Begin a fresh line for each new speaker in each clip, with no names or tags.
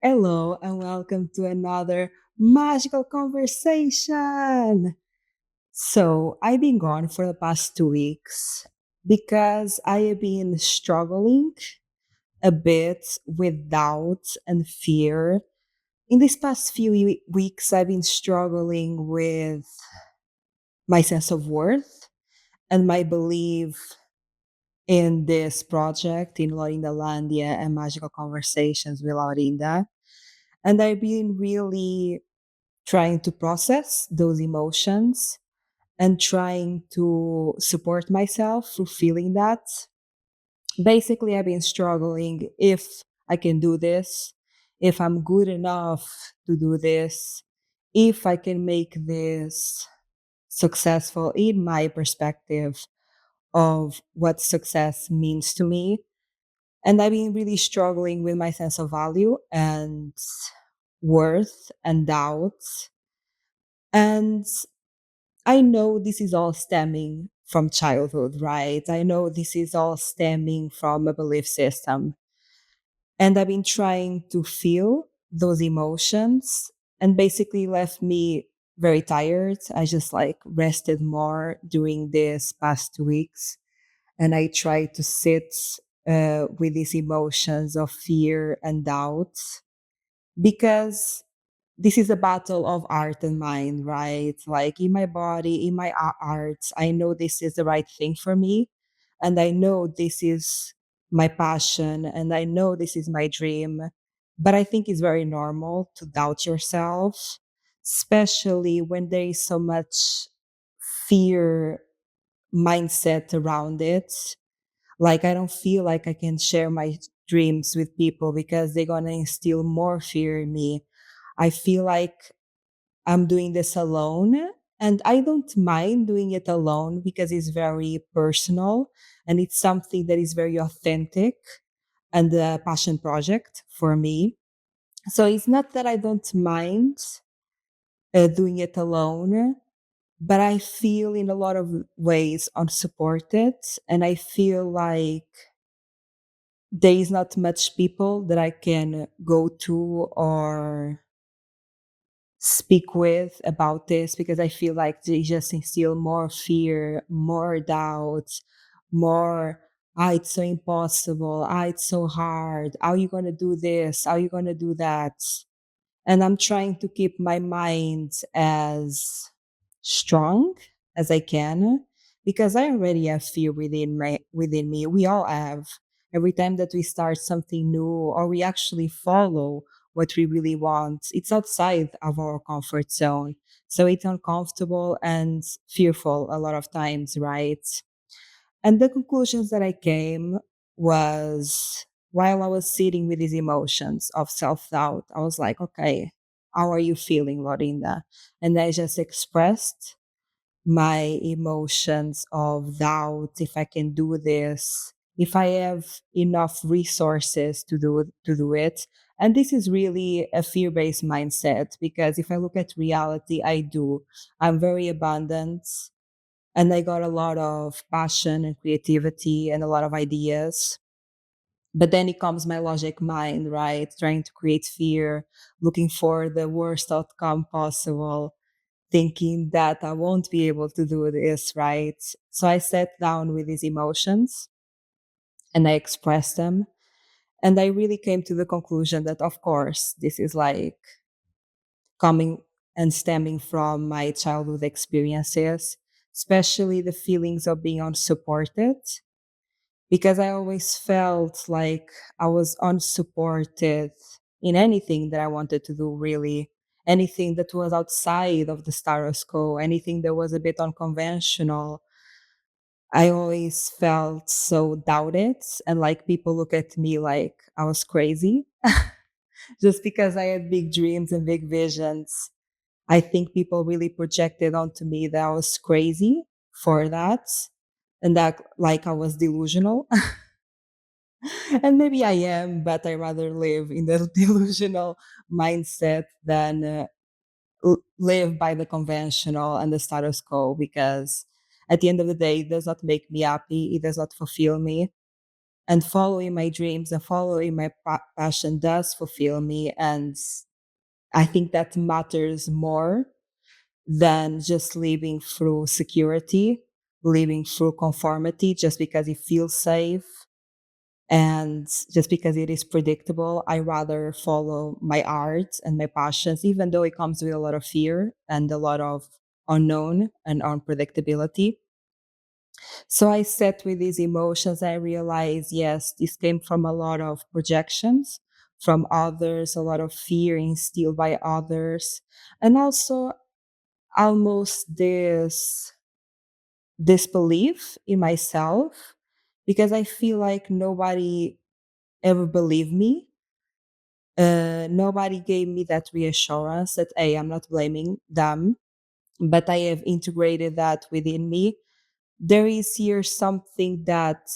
Hello, and welcome to another magical conversation. I've been gone for the past 2 weeks because I have been struggling a bit with doubt and fear. In these past few weeks, I've been struggling with my sense of worth and my belief in this project in Laurinda Landia and Magical Conversations with Laurinda. And I've been really trying to process those emotions and trying to support myself through feeling that. Basically, I've been struggling if I can do this, if I'm good enough to do this, if I can make this successful in my perspective of what success means to me. And I've been really struggling with my sense of value and worth and doubt. And I know this is all stemming from childhood, right? I know this is all stemming from a belief system. And I've been trying to feel those emotions and basically left me very tired. I just like rested more during this past 2 weeks. And I tried to sit with these emotions of fear and doubt because this is a battle of art and mind, right? Like in my body, in my art, I know this is the right thing for me. And I know this is my passion. And I know this is my dream. But I think it's very normal to doubt yourself, especially when there is so much fear mindset around it. Like, I don't feel like I can share my dreams with people because they're going to instill more fear in me. I feel like I'm doing this alone. And I don't mind doing it alone because it's very personal and it's something that is very authentic and a passion project for me. So it's not that I don't mind doing it alone, but I feel in a lot of ways unsupported. And I feel like there is not much people that I can go to or speak with about this because I feel like they just instill more fear, more doubt, more, it's so impossible, it's so hard, how are you going to do this, how are you going to do that? And I'm trying to keep my mind as strong as I can because I already have fear within me. We all have. Every time that we start something new or we actually follow what we really want, it's outside of our comfort zone. So it's uncomfortable and fearful a lot of times, right? And the conclusions that I came was while I was sitting with these emotions of self doubt, I was like, okay, how are you feeling, Lorinda? And I just expressed my emotions of doubt, if I can do this, if I have enough resources to do it. And this is really a fear-based mindset because if I look at reality, I do. I'm very abundant and I got a lot of passion and creativity and a lot of ideas. But then it comes my logic mind, right? Trying to create fear, looking for the worst outcome possible, thinking that I won't be able to do this, right? So I sat down with these emotions and I expressed them. And I really came to the conclusion that, of course, this is like coming and stemming from my childhood experiences, especially the feelings of being unsupported, because I always felt like I was unsupported in anything that I wanted to do, really. Anything that was outside of the status quo, anything that was a bit unconventional. I always felt so doubted, and like people look at me like I was crazy just because I had big dreams and big visions. I think people really projected onto me that I was crazy for that and that like I was delusional. And maybe I am, but I rather live in the delusional mindset than live by the conventional and the status quo because at the end of the day, it does not make me happy. It does not fulfill me. and following my dreams and following my passion does fulfill me. And I think that matters more than just living through security, living through conformity just because it feels safe and just because it is predictable. I rather follow my art and my passions, even though it comes with a lot of fear and a lot of unknown and unpredictability. So I sat with these emotions. I realized, yes, this came from a lot of projections from others, a lot of fear instilled by others, and also almost this disbelief in myself, because I feel like nobody ever believed me. Nobody gave me that reassurance that, hey, I'm not blaming them, but I have integrated that within me. There is here something that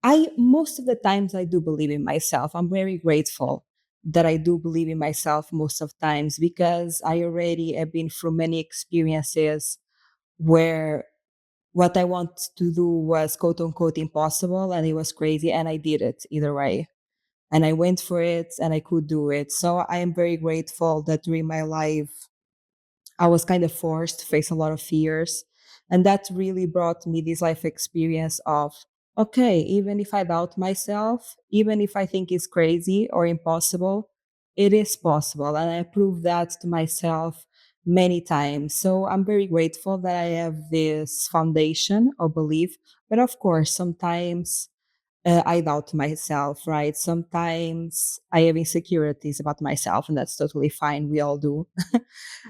I, most of the times, I do believe in myself. I'm very grateful that I do believe in myself most of times, because I already have been through many experiences where what I want to do was quote unquote impossible, and it was crazy, and I did it either way. And I went for it and I could do it. So I am very grateful that during my life I was kind of forced to face a lot of fears. And that really brought me this life experience of, okay, even if I doubt myself, even if I think it's crazy or impossible, it is possible. And I proved that to myself many times. So I'm very grateful that I have this foundation of belief. But of course, sometimes I doubt myself, right? Sometimes I have insecurities about myself, and that's totally fine. We all do.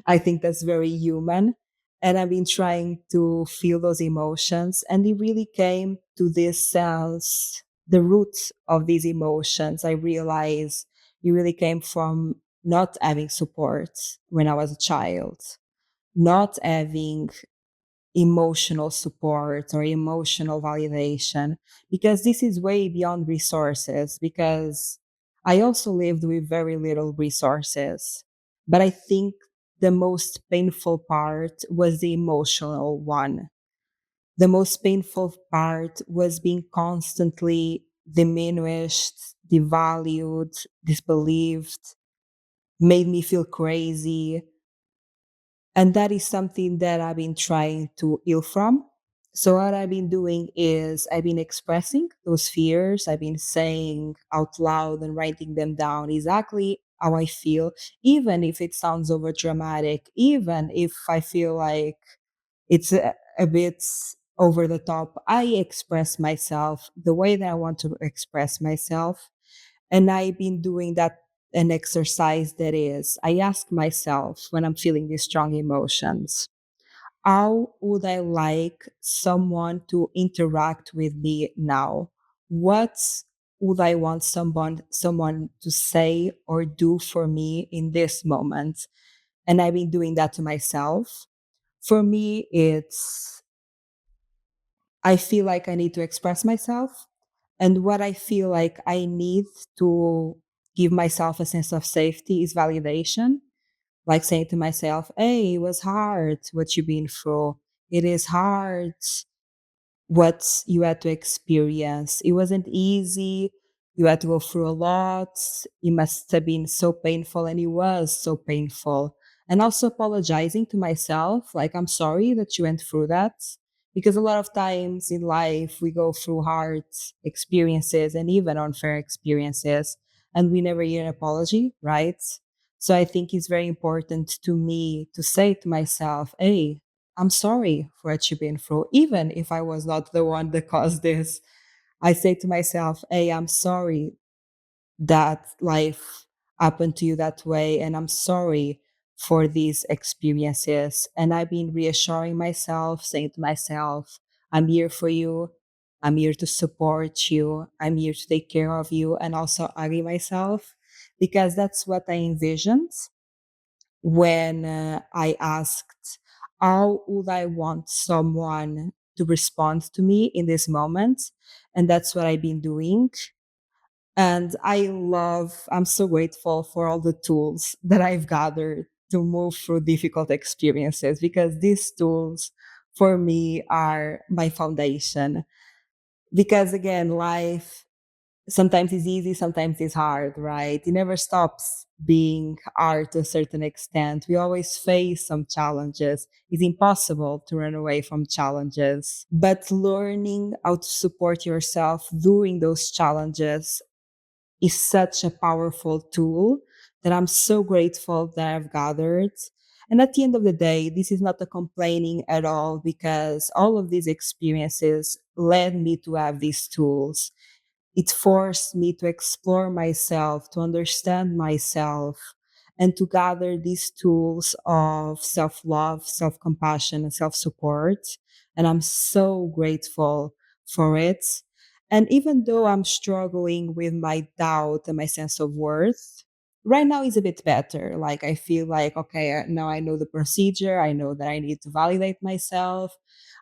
I think that's very human. And I've been trying to feel those emotions. And it really came to this sense, the root of these emotions. I realized it really came from not having support when I was a child, not having emotional support or emotional validation, because this is way beyond resources. Because I also lived with very little resources, but I think the most painful part was the emotional one. The most painful part was being constantly diminished, devalued, disbelieved, made me feel crazy. And that is something that I've been trying to heal from. So, what I've been doing is I've been expressing those fears. I've been saying out loud and writing them down exactly how I feel, even if it sounds over dramatic, even if I feel like it's a bit over the top. I express myself the way that I want to express myself. And I've been doing that, an exercise that is, I ask myself when I'm feeling these strong emotions, how would I like someone to interact with me now? What would I want someone to say or do for me in this moment? And I've been doing that to myself. For me, it's, I feel like I need to express myself. And what I feel like I need to give myself a sense of safety is validation. Like saying to myself, hey, it was hard what you've been through. It is hard what you had to experience. It wasn't easy. You had to go through a lot. It must have been so painful, and it was so painful. And also apologizing to myself, like, I'm sorry that you went through that. Because a lot of times in life, we go through hard experiences and even unfair experiences, and we never hear an apology, right? So I think it's very important to me to say to myself, hey, I'm sorry for what you've been through, even if I was not the one that caused this. I say to myself, hey, I'm sorry that life happened to you that way, and I'm sorry for these experiences. And I've been reassuring myself, saying to myself, I'm here for you. I'm here to support you. I'm here to take care of you, and also hugging myself, because that's what I envisioned when I asked, how would I want someone to respond to me in this moment? And that's what I've been doing. And I'm so grateful for all the tools that I've gathered to move through difficult experiences, because these tools for me are my foundation. Because again, life sometimes is easy, sometimes it's hard, right? It never stops being hard to a certain extent. We always face some challenges. It's impossible to run away from challenges, but learning how to support yourself during those challenges is such a powerful tool that I'm so grateful that I've gathered. And at the end of the day, this is not a complaining at all, because all of these experiences led me to have these tools. It forced me to explore myself, to understand myself, and to gather these tools of self love, self compassion, and self support. And I'm so grateful for it. And even though I'm struggling with my doubt and my sense of worth, right now is a bit better. Like, I feel like, okay, now I know the procedure. I know that I need to validate myself.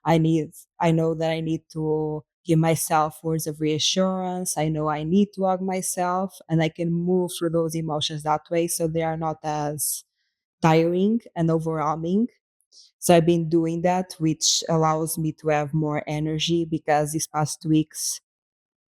I know that I need to give myself words of reassurance. I know I need to hug myself, and I can move through those emotions that way so they are not as tiring and overwhelming. So I've been doing that, which allows me to have more energy, because these past weeks,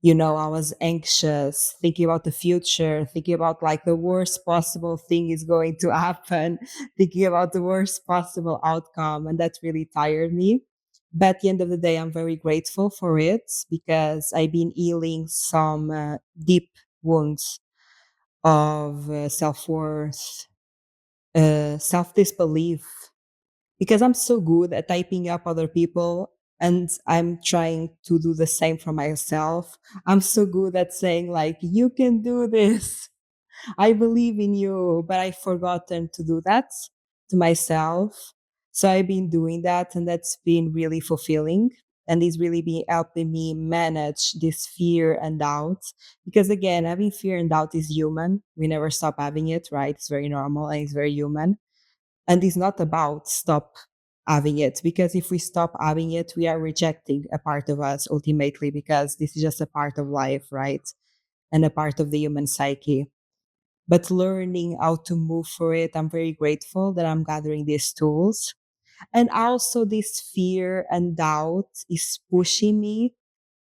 I was anxious, thinking about the future, thinking about like the worst possible thing is going to happen, thinking about the worst possible outcome. And that really tired me. But at the end of the day, I'm very grateful for it, because I've been healing some deep wounds of self worth, self disbelief, because I'm so good at typing up other people, and I'm trying to do the same for myself. I'm so good at saying, like, you can do this. I believe in you, but I've forgotten to do that to myself. So I've been doing that, and that's been really fulfilling. And it's really been helping me manage this fear and doubt. Because again, having fear and doubt is human. We never stop having it, right? It's very normal and it's very human. And it's not about stop having it, because if we stop having it, we are rejecting a part of us ultimately, because this is just a part of life, right? And a part of the human psyche. But learning how to move for it, I'm very grateful that I'm gathering these tools. And also, this fear and doubt is pushing me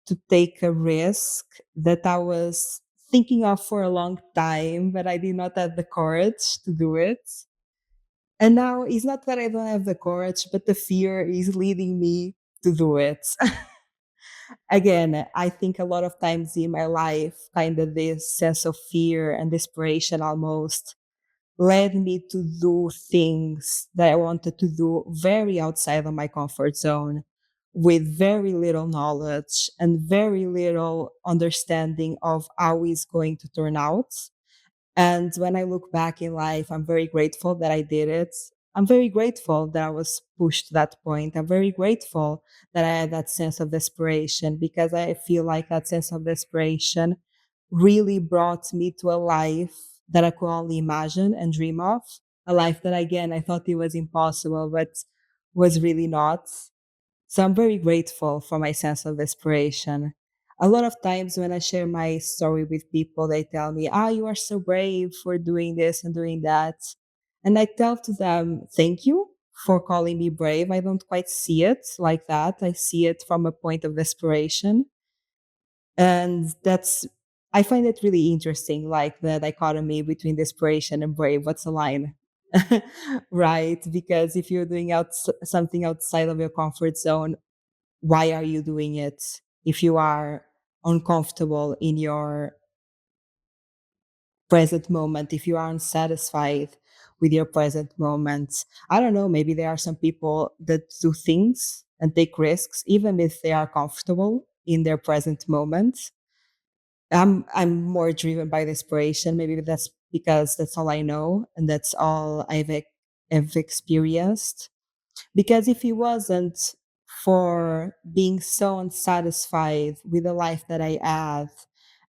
to take a risk that I was thinking of for a long time, but I did not have the courage to do it. And now it's not that I don't have the courage, but the fear is leading me to do it. Again, I think a lot of times in my life, kind of this sense of fear and desperation almost led me to do things that I wanted to do very outside of my comfort zone, with very little knowledge and very little understanding of how it's going to turn out. And when I look back in life, I'm very grateful that I did it. I'm very grateful that I was pushed to that point. I'm very grateful that I had that sense of desperation, because I feel like that sense of desperation really brought me to a life that I could only imagine and dream of. A life that, again, I thought it was impossible, but was really not. So I'm very grateful for my sense of desperation. A lot of times when I share my story with people, they tell me, you are so brave for doing this and doing that. And I tell to them, thank you for calling me brave. I don't quite see it like that. I see it from a point of desperation. And I find it really interesting, like the dichotomy between desperation and brave. What's the line? Right? Because if you're doing something outside of your comfort zone, why are you doing it? If you are uncomfortable in your present moment, if you are unsatisfied with your present moment, I don't know, maybe there are some people that do things and take risks even if they are comfortable in their present moment. I'm more driven by desperation. Maybe that's because that's all I know and that's all have experienced. Because if it wasn't for being so unsatisfied with the life that I have,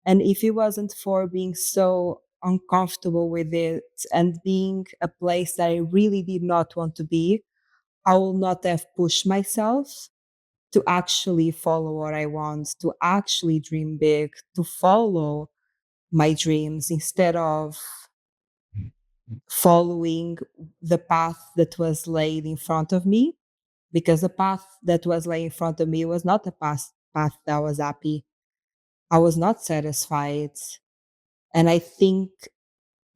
and if it wasn't for being so uncomfortable with it and being a place that I really did not want to be, I will not have pushed myself to actually follow what I want, to actually dream big, to follow my dreams instead of following the path that was laid in front of me, because the path that was laid in front of me was not a path that was happy. I was not satisfied. And I think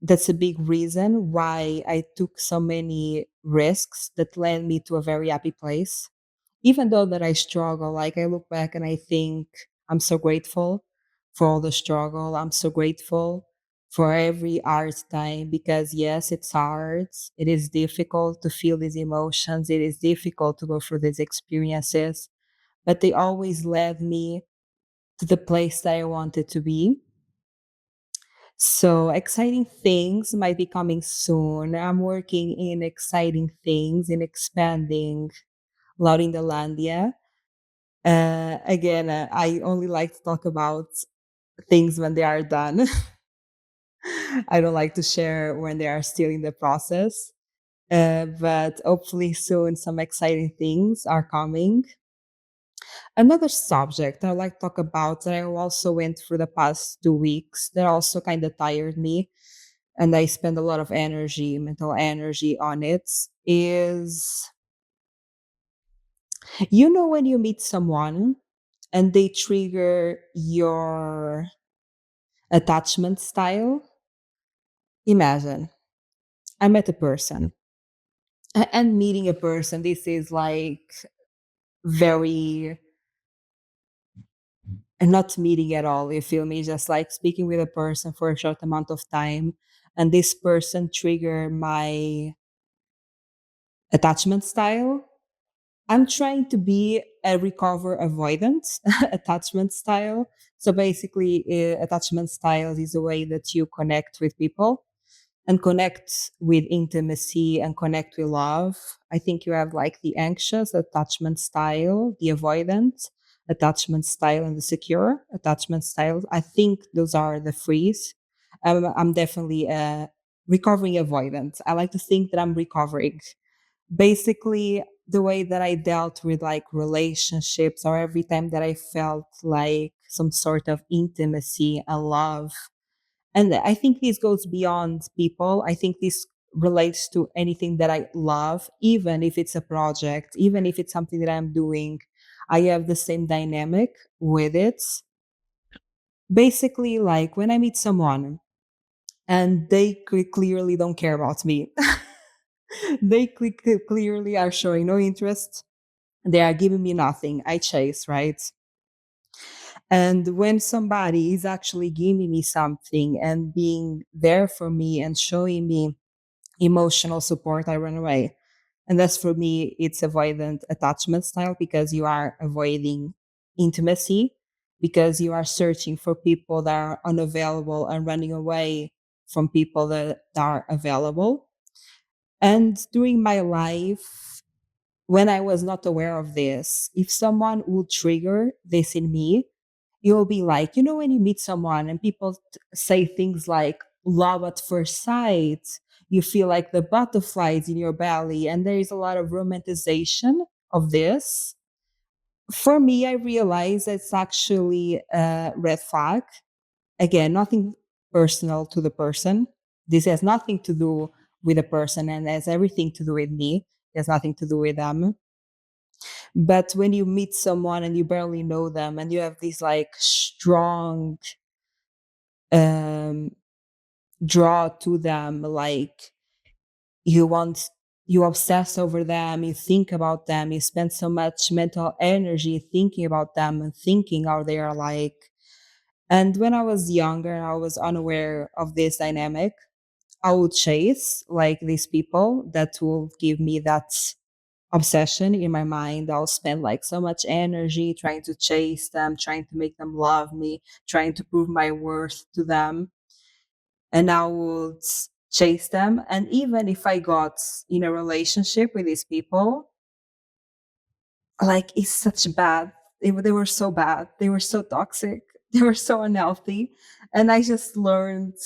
that's a big reason why I took so many risks that led me to a very happy place. Even though that I struggle, like I look back and I think I'm so grateful for all the struggle. I'm so grateful for every hard time because yes, it's hard. It is difficult to feel these emotions. It is difficult to go through these experiences, but they always led me to the place that I wanted to be. So exciting things might be coming soon. I'm working in exciting things in expanding Laurinda. Again, I only like to talk about things when they are done. I don't like to share when they are still in the process. But hopefully soon some exciting things are coming. Another subject I like to talk about that I also went through the past 2 weeks that also kind of tired me and I spend a lot of energy, mental energy on it is when you meet someone and they trigger your attachment style. Imagine I met a person and meeting a person. This is like very not meeting at all. You feel me? Just like speaking with a person for a short amount of time, and this person trigger my attachment style. I'm trying to be a recover avoidant attachment style. So basically, attachment styles is a way that you connect with people and connect with intimacy and connect with love. I think you have like the anxious attachment style, the avoidant attachment style, and the secure attachment style. I think those are the threes. I'm definitely a recovering avoidant. I like to think that I'm recovering. Basically, the way that I dealt with like relationships or every time that I felt like some sort of intimacy and love, and I think this goes beyond people. I think this relates to anything that I love, even if it's a project, even if it's something that I'm doing. I have the same dynamic with it. Basically, like when I meet someone and they clearly don't care about me, they clearly are showing no interest. They are giving me nothing. I chase, right? And when somebody is actually giving me something and being there for me and showing me emotional support, I run away. And that's for me, it's avoidant attachment style because you are avoiding intimacy, because you are searching for people that are unavailable and running away from people that are available. And during my life, when I was not aware of this, if someone would trigger this in me, you'll be like, when you meet someone and people say things like love at first sight, you feel like the butterflies in your belly, and there is a lot of romanticization of this. For me, I realize it's actually a red flag. Again, nothing personal to the person. This has nothing to do with the person and has everything to do with me. It has nothing to do with them. But when you meet someone and you barely know them and you have this like strong um draw to them, like you want you obsess over them, you think about them, you spend so much mental energy thinking about them and thinking how they are like. And when I was younger, I was unaware of this dynamic. I would chase like these people that will give me that obsession in my mind. I'll spend like so much energy trying to chase them, trying to make them love me, trying to prove my worth to them. And I would chase them. And even if I got in a relationship with these people, like it's such bad. They were so bad. They were so toxic. They were so unhealthy. And I just learned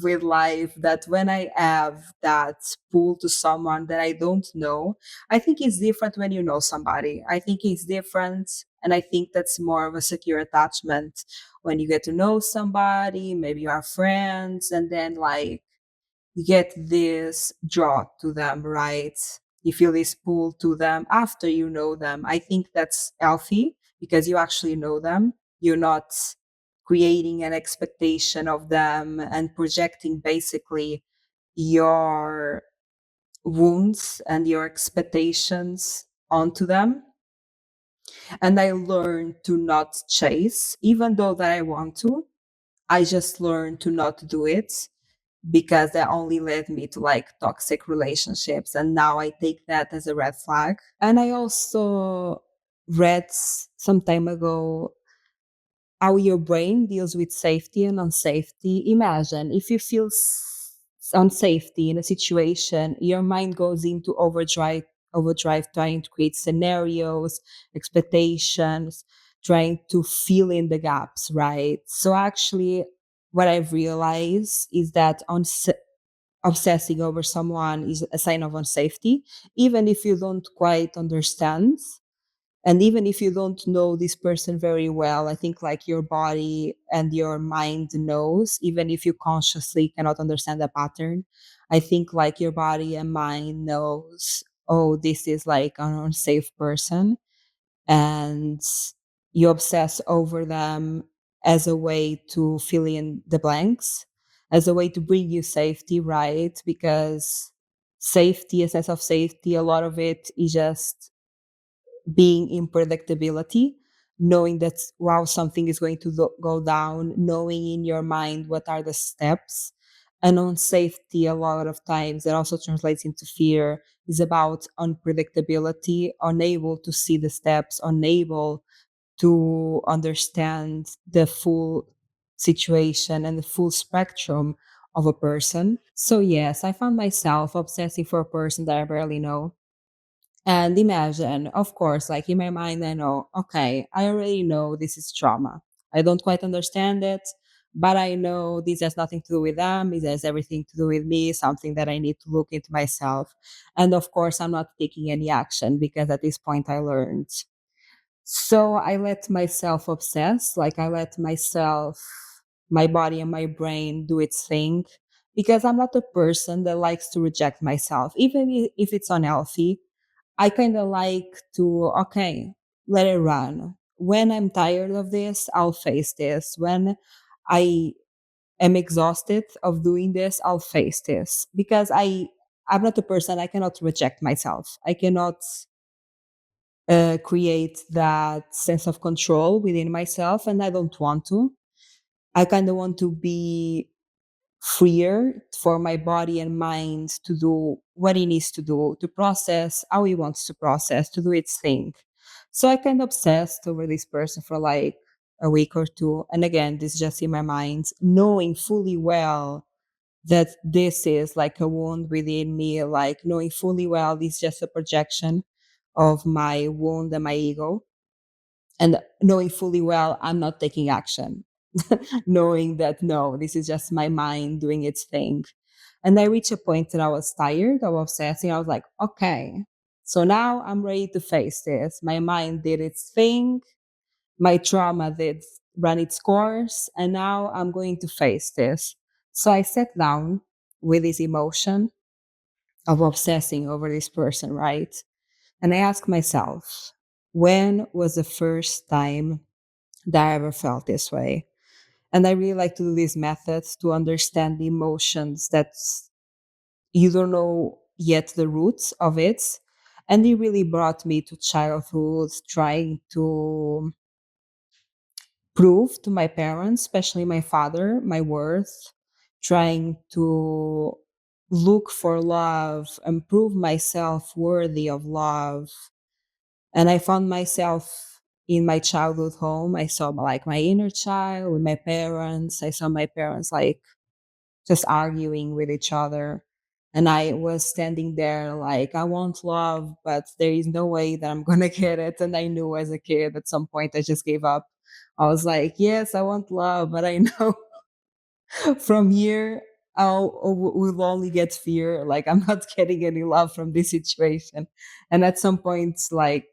with life that when I have that pull to someone that I don't know, I think it's different when you know somebody. I think it's different. And I think that's more of a secure attachment when you get to know somebody, maybe you are friends, and then like you get this draw to them, right? You feel this pull to them after you know them. I think that's healthy because you actually know them. You're not creating an expectation of them and projecting basically your wounds and your expectations onto them. And I learned to not chase, even though that I want to. I just learned to not do it because that only led me to like toxic relationships. And now I take that as a red flag. And I also read some time ago how your brain deals with safety and unsafety. Imagine if you feel unsafety in a situation, your mind goes into overdrive, trying to create scenarios, expectations, trying to fill in the gaps, right? So actually, what I've realized is that obsessing over someone is a sign of unsafety, even if you don't quite understand. And even if you don't know this person very well, I think like your body and your mind knows, even if you consciously cannot understand the pattern. I think like your body and mind knows, oh, this is like an unsafe person. And you obsess over them as a way to fill in the blanks, as a way to bring you safety, right? Because safety, a sense of safety, a lot of it is just being in predictability, knowing that wow, something is going to go down, knowing in your mind what are the steps. And on safety, a lot of times that also translates into fear, is about unpredictability, unable to see the steps, unable to understand the full situation and the full spectrum of a person. So yes, I found myself obsessing for a person that I barely know. And imagine, of course, like in my mind, I know, okay, I already know this is trauma. I don't quite understand it, but I know this has nothing to do with them. It has everything to do with me, something that I need to look into myself. And of course, I'm not taking any action because at this point I learned. So I let myself obsess, like I let myself, my body and my brain do its thing because I'm not a person that likes to reject myself, even if it's unhealthy. I kind of like to, okay, let it run. When I'm tired of this, I'll face this. When I am exhausted of doing this, I'll face this because I'm not a person, I cannot reject myself. I cannot create that sense of control within myself, and I don't want to. I kind of want to be freer for my body and mind to do what it needs to do, to process how it wants to process, to do its thing. So I kind of obsessed over this person for like a week or two. And again, this is just in my mind, knowing fully well that this is like a wound within me, like knowing fully well this is just a projection of my wound and my ego. And knowing fully well I'm not taking action, knowing that no, this is just my mind doing its thing. And I reached a point that I was tired of obsessing. I was like, okay, so now I'm ready to face this. My mind did its thing, my trauma did run its course, and now I'm going to face this. So I sat down with this emotion of obsessing over this person, right? And I asked myself, when was the first time that I ever felt this way? And I really like to do these methods to understand the emotions that you don't know yet the roots of it. And it really brought me to childhood, trying to prove to my parents, especially my father, my worth, trying to look for love and prove myself worthy of love. And I found myself in my childhood home. I saw like my inner child with my parents. I saw my parents like just arguing with each other. And I was standing there like, I want love, but there is no way that I'm going to get it. And I knew as a kid at some point I just gave up. I was like, yes, I want love, but I know from here we'll only get fear. Like, I'm not getting any love from this situation. And at some point, like,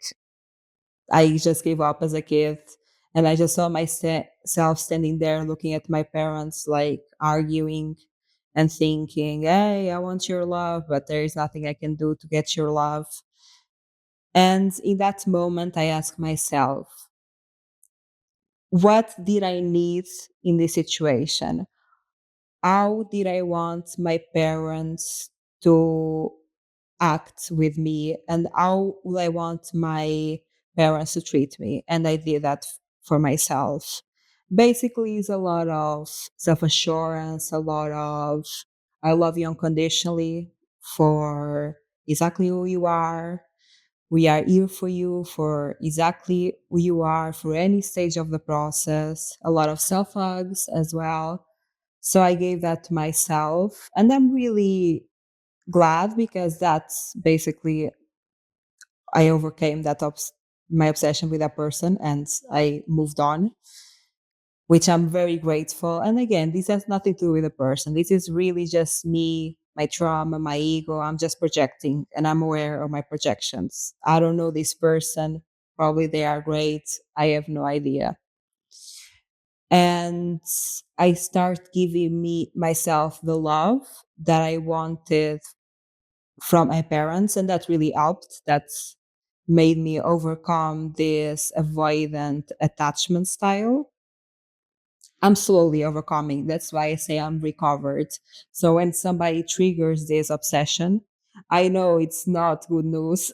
I just gave up as a kid. And I just saw myself standing there looking at my parents, like arguing and thinking, hey, I want your love, but there is nothing I can do to get your love. And in that moment, I asked myself, what did I need in this situation? How did I want my parents to act with me, and how would I want my parents to treat me? And I did that for myself. Basically, it's a lot of self assurance, a lot of I love you unconditionally for exactly who you are. We are here for you for exactly who you are for any stage of the process. A lot of self hugs as well. So I gave that to myself. And I'm really glad because that's basically I overcame my obsession with that person and I moved on, which I'm very grateful. And again, this has nothing to do with the person. This is really just me, my trauma, my ego. I'm just projecting and I'm aware of my projections. I don't know this person. Probably they are great. I have no idea. And I start giving me myself the love that I wanted from my parents, and that really helped. That's made me overcome this avoidant attachment style. I'm slowly overcoming. That's why I say I'm recovered. So when somebody triggers this obsession, I know it's not good news.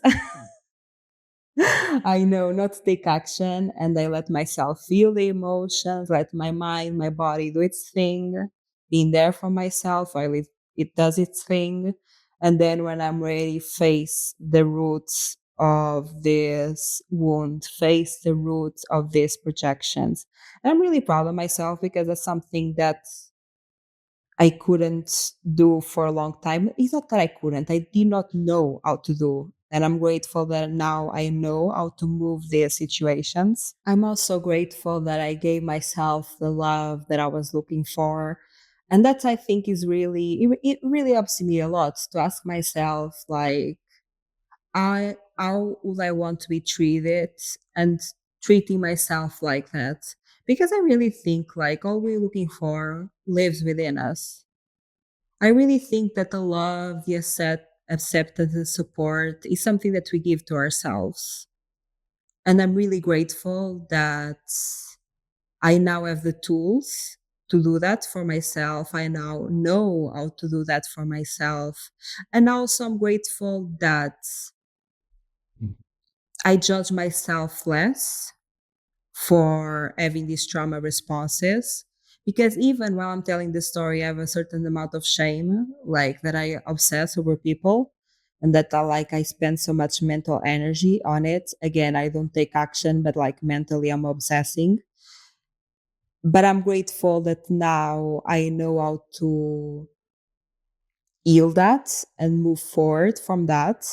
I know not to take action, and I let myself feel the emotions, let my mind, my body do its thing, being there for myself while it does its thing. And then when I'm ready, face the roots of this wound, face the roots of these projections. And I'm really proud of myself because that's something that I couldn't do for a long time. It's not that I couldn't, I did not know how to do. And I'm grateful that now I know how to move these situations. I'm also grateful that I gave myself the love that I was looking for. And that I think is it really helps me a lot to ask myself, like, how would I want to be treated and treating myself like that? Because I really think like all we're looking for lives within us. I really think that the love, the acceptance, and support is something that we give to ourselves. And I'm really grateful that I now have the tools to do that for myself. I now know how to do that for myself. And also, I'm grateful that I judge myself less for having these trauma responses. Because even while I'm telling the story, I have a certain amount of shame, like that I obsess over people and that I spend so much mental energy on it. Again, I don't take action, but like mentally I'm obsessing. But I'm grateful that now I know how to heal that and move forward from that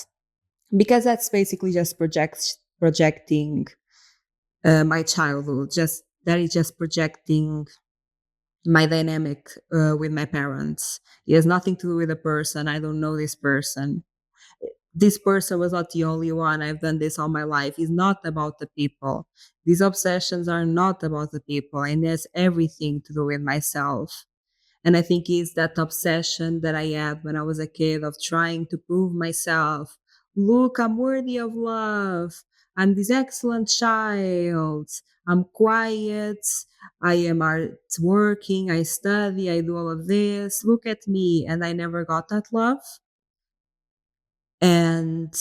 because that's basically just projecting my childhood. Just that is just projecting my dynamic with my parents. It has nothing to do with the person. I don't know this person. This person was not the only one. I've done this all my life. It's not about the people. These obsessions are not about the people, and it has everything to do with myself. And I think it's that obsession that I had when I was a kid of trying to prove myself. Look, I'm worthy of love. I'm this excellent child. I'm quiet. I am art working. I study. I do all of this. Look at me. And I never got that love. And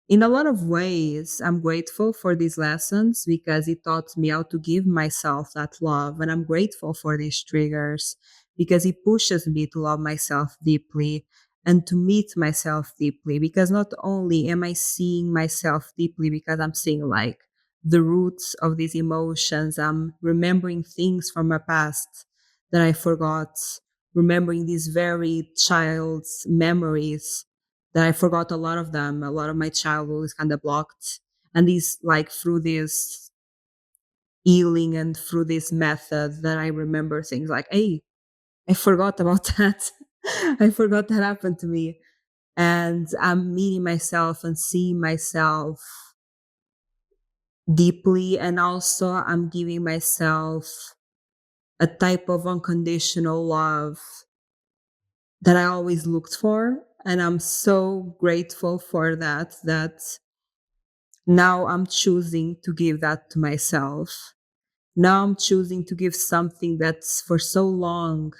in a lot of ways, I'm grateful for these lessons because it taught me how to give myself that love. And I'm grateful for these triggers because it pushes me to love myself deeply and to meet myself deeply. Because not only am I seeing myself deeply because I'm seeing like the roots of these emotions, I'm remembering things from my past that I forgot, remembering these very child's memories that I forgot a lot of them. A lot of my childhood is kind of blocked. And these, like, through this healing and through this method, that I remember things like, hey, I forgot about that. I forgot that happened to me. And I'm meeting myself and seeing myself deeply. And also, I'm giving myself a type of unconditional love that I always looked for. And I'm so grateful for that, that now I'm choosing to give that to myself. Now I'm choosing to give something that's for so long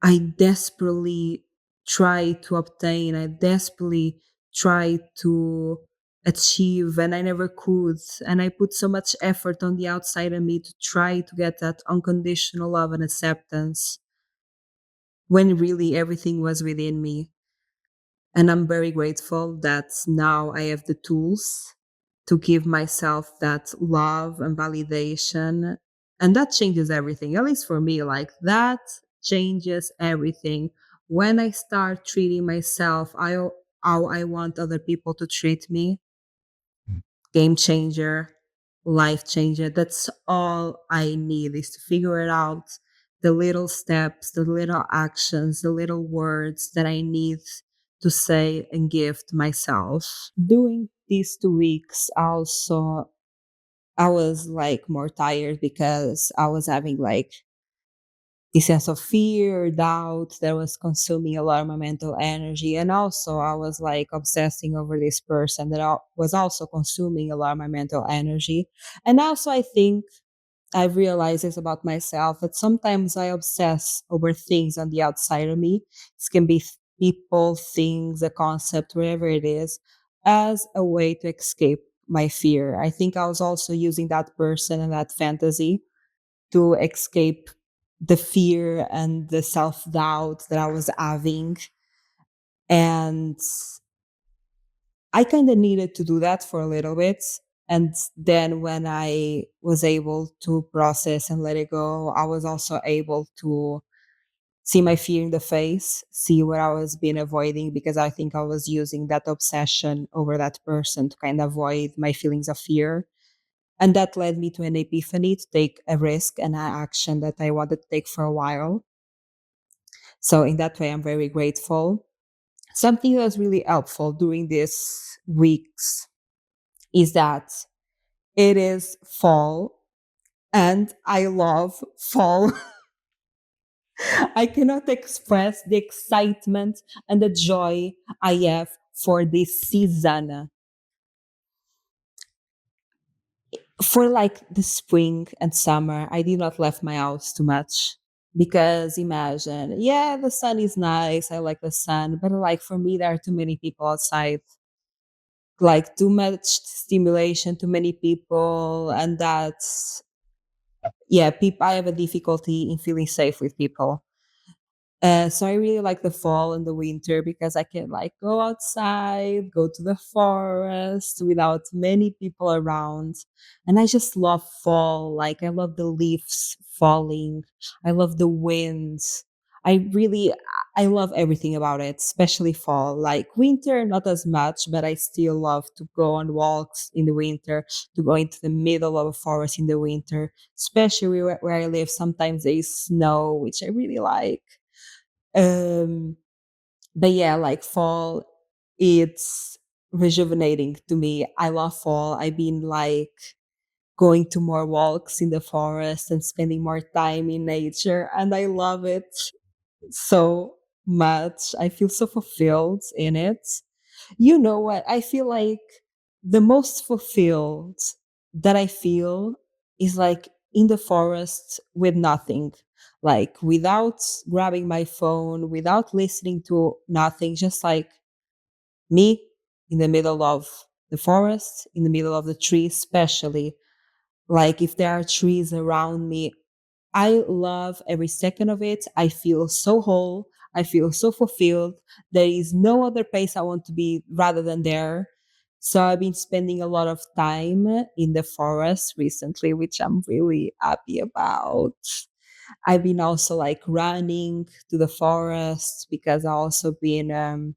I desperately try to obtain, I desperately try to achieve, and I never could. And I put so much effort on the outside of me to try to get that unconditional love and acceptance when really everything was within me. And I'm very grateful that now I have the tools to give myself that love and validation. And that changes everything, at least for me. Like that changes everything. When I start treating myself how I want other people to treat me, game changer, life changer. That's all I need is to figure it out, the little steps, the little actions, the little words that I need to say and give to myself. Doing these 2 weeks also, I was like more tired because I was having like this sense of fear, doubt that was consuming a lot of my mental energy. And also, I was like obsessing over this person that was also consuming a lot of my mental energy. And also, I think I've realized this about myself that sometimes I obsess over things on the outside of me. This can be people, things, a concept, whatever it is, as a way to escape my fear. I think I was also using that person and that fantasy to escape the fear and the self doubt that I was having. And I kind of needed to do that for a little bit. And then when I was able to process and let it go, I was also able to see my fear in the face, see what I was been avoiding because I think I was using that obsession over that person to kind of avoid my feelings of fear. And that led me to an epiphany to take a risk and an action that I wanted to take for a while. So in that way, I'm very grateful. Something that was really helpful during these weeks is that it is fall and I love fall. I cannot express the excitement and the joy I have for this season. For like the spring and summer, I did not left my house too much because imagine, yeah, the sun is nice. I like the sun, but like for me, there are too many people outside, like too much stimulation, too many people, and that's yeah, people. I have a difficulty in feeling safe with people. So I really like the fall and the winter because I can like go outside, go to the forest without many people around. And I just love fall. Like I love the leaves falling. I love the winds. I really I love everything about it, especially fall. Like winter, not as much, but I still love to go on walks in the winter, to go into the middle of a forest in the winter, especially where I live. Sometimes there is snow, which I really like. um, but yeah, like fall, it's rejuvenating to me. I love fall. I've been like going to more walks in the forest and spending more time in nature, and I love it so much. I feel so fulfilled in it. You know what? I feel like the most fulfilled that I feel is like in the forest with nothing, like without grabbing my phone, without listening to nothing, just like me in the middle of the forest, in the middle of the trees, especially like if there are trees around me, I love every second of it. I feel so whole. I feel so fulfilled. There is no other place I want to be rather than there. So I've been spending a lot of time in the forest recently, which I'm really happy about. I've been also like running to the forest because I also been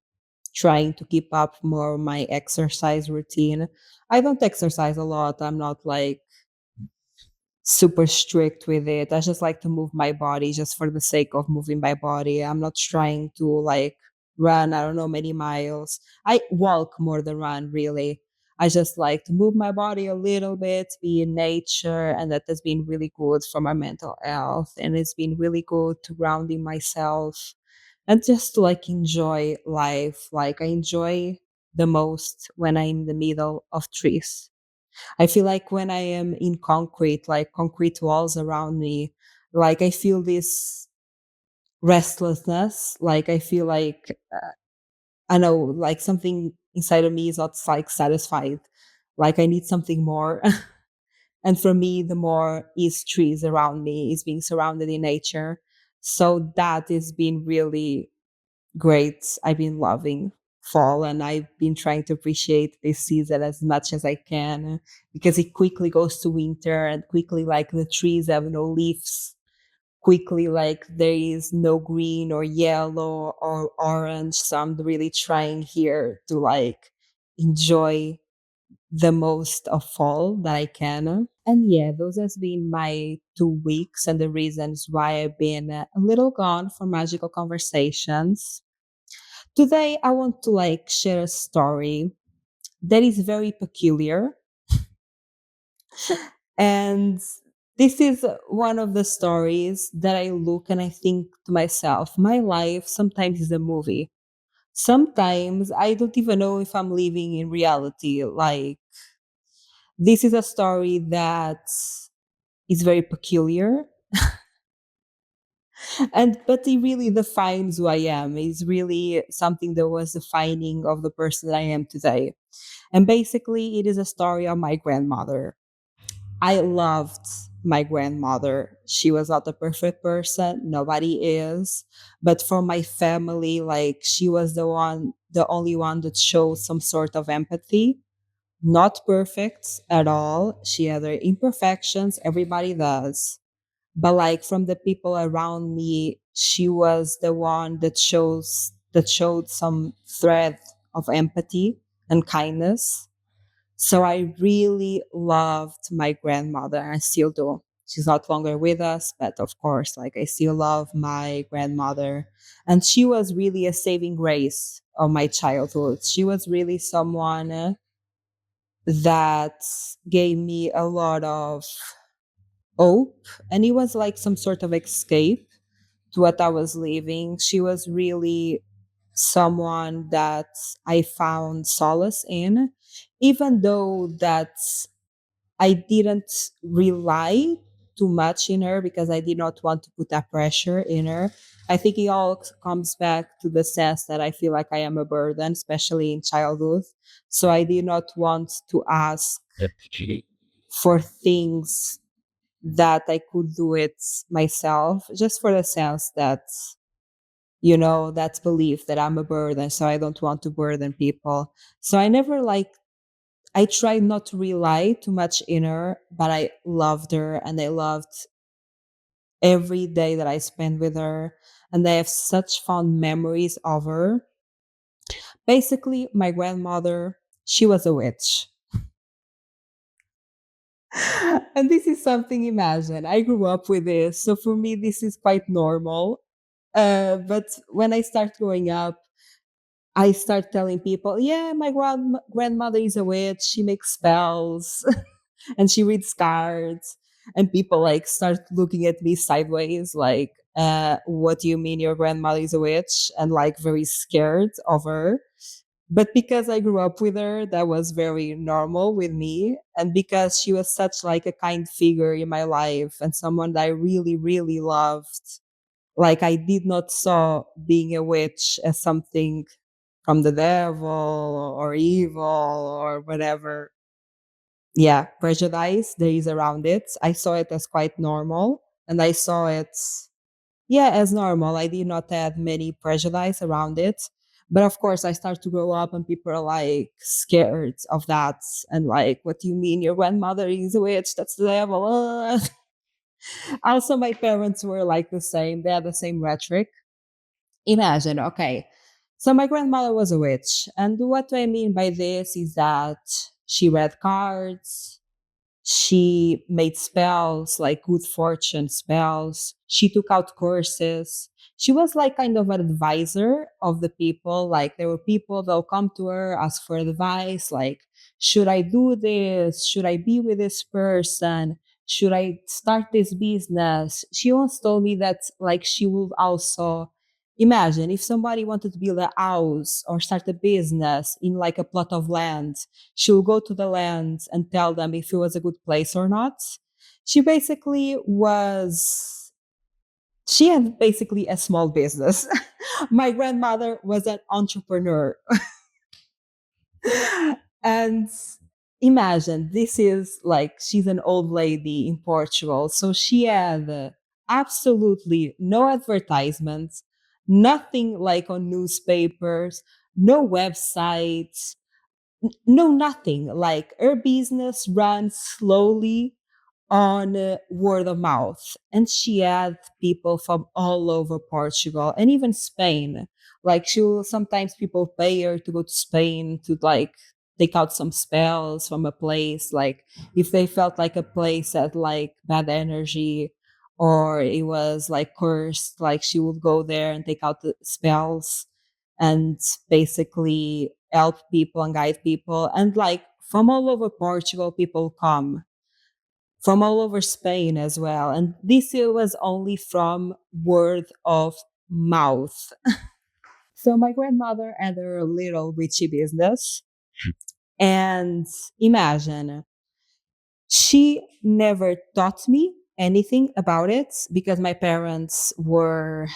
trying to keep up more my exercise routine. I don't exercise a lot. I'm not like super strict with it. I just like to move my body just for the sake of moving my body. I'm not trying to like run, I don't know, many miles. I walk more than run, really. I just like to move my body a little bit, be in nature, and that has been really good for my mental health. And it's been really good to grounding myself and just to like enjoy life. Like I enjoy the most when I'm in the middle of trees I feel like when I am in concrete, like concrete walls around me, like I feel this restlessness. Like I feel like I know, like something inside of me is not like satisfied. Like I need something more. And for me, the more is trees around me, is being surrounded in nature. So that has been really great. I've been loving fall and I've been trying to appreciate this season as much as I can because it quickly goes to winter and quickly like the trees have no leaves. Quickly like there is no green or yellow or orange. So I'm really trying here to like enjoy the most of fall that I can. And yeah, those has been my 2 weeks and the reasons why I've been a little gone for magical conversations. Today I want to like share a story that is very peculiar, and this is one of the stories that I look and I think to myself, my life sometimes is a movie. Sometimes I don't even know if I'm living in reality. Like this is a story that is very peculiar, and but it really defines who I am. It's really something that was defining of the person that I am today. And basically, it is a story of my grandmother. I loved my grandmother. She was not a perfect person. Nobody is. But for my family, like she was the only one that showed some sort of empathy. Not perfect at all. She had her imperfections. Everybody does. But like from the people around me, she was the one that showed some thread of empathy and kindness. So I really loved my grandmother. I still do. She's not longer with us, but of course, like I still love my grandmother. And she was really a saving grace of my childhood. She was really someone that gave me a lot of hope. And it was like some sort of escape to what I was living. She was really someone that I found solace in, even though that I didn't rely too much in her because I did not want to put that pressure in her. I think it all comes back to the sense that I feel like I am a burden, especially in childhood. So I did not want to ask for things that I could do it myself, just for the sense that, you know, that belief that I'm a burden. So I don't want to burden people. So I never like I tried not to rely too much in her, but I loved her and I loved every day that I spent with her. And I have such fond memories of her. Basically, my grandmother, she was a witch. And this is something, imagine, I grew up with this. So for me, this is quite normal. But when I start growing up, I start telling people, yeah, my grandmother is a witch. She makes spells. And she reads cards, and people like start looking at me sideways like, what do you mean your grandmother is a witch, and like very scared of her. But because I grew up with her, that was very normal with me, and because she was such like a kind figure in my life and someone that I really really loved, like I did not saw being a witch as something from the devil or evil or whatever, yeah, prejudice there is around it. I saw it as quite normal, and I saw it, yeah, as normal. I did not have many prejudice around it. But of course, I start to grow up, and people are like scared of that, and like, what do you mean your grandmother is a witch? That's the devil. Also, my parents were like the same. They had the same rhetoric. Imagine, okay. So my grandmother was a witch, and what do I mean by this is that she read cards. She made spells, like good fortune spells. She took out courses. She was like kind of an advisor of the people. Like there were people that'll come to her, ask for advice, like, should I do this? Should I be with this person? Should I start this business? She once told me that like she would also Imagine if somebody wanted to build a house or start a business in like a plot of land, she'll go to the land and tell them if it was a good place or not. She basically was, she had basically a small business. My grandmother was an entrepreneur. And imagine this is like she's an old lady in Portugal. So she had absolutely no advertisements, nothing like on newspapers, no websites, no, nothing. Like her business runs slowly on word of mouth. And she had people from all over Portugal and even Spain. Like she'll sometimes people pay her to go to Spain to like take out some spells from a place. Like if they felt like a place had like bad energy or it was like cursed, like she would go there and take out the spells and basically help people and guide people. And like from all over Portugal, people come from all over Spain as well. And this year was only from word of mouth. So my grandmother had her little witchy business. And imagine, she never taught me anything about it because my parents were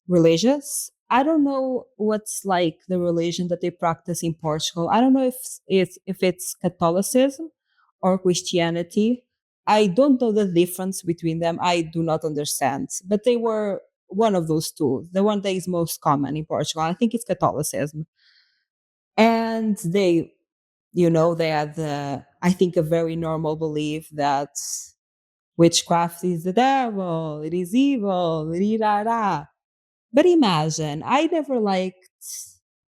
religious. I don't know what's like the religion that they practice in Portugal. I don't know if it's Catholicism or Christianity. I don't know the difference between them. I do not understand. But they were one of those two. The one that is most common in Portugal. I think it's Catholicism. And they had I think a very normal belief that witchcraft is the devil, it is evil, rah. But imagine, I never liked,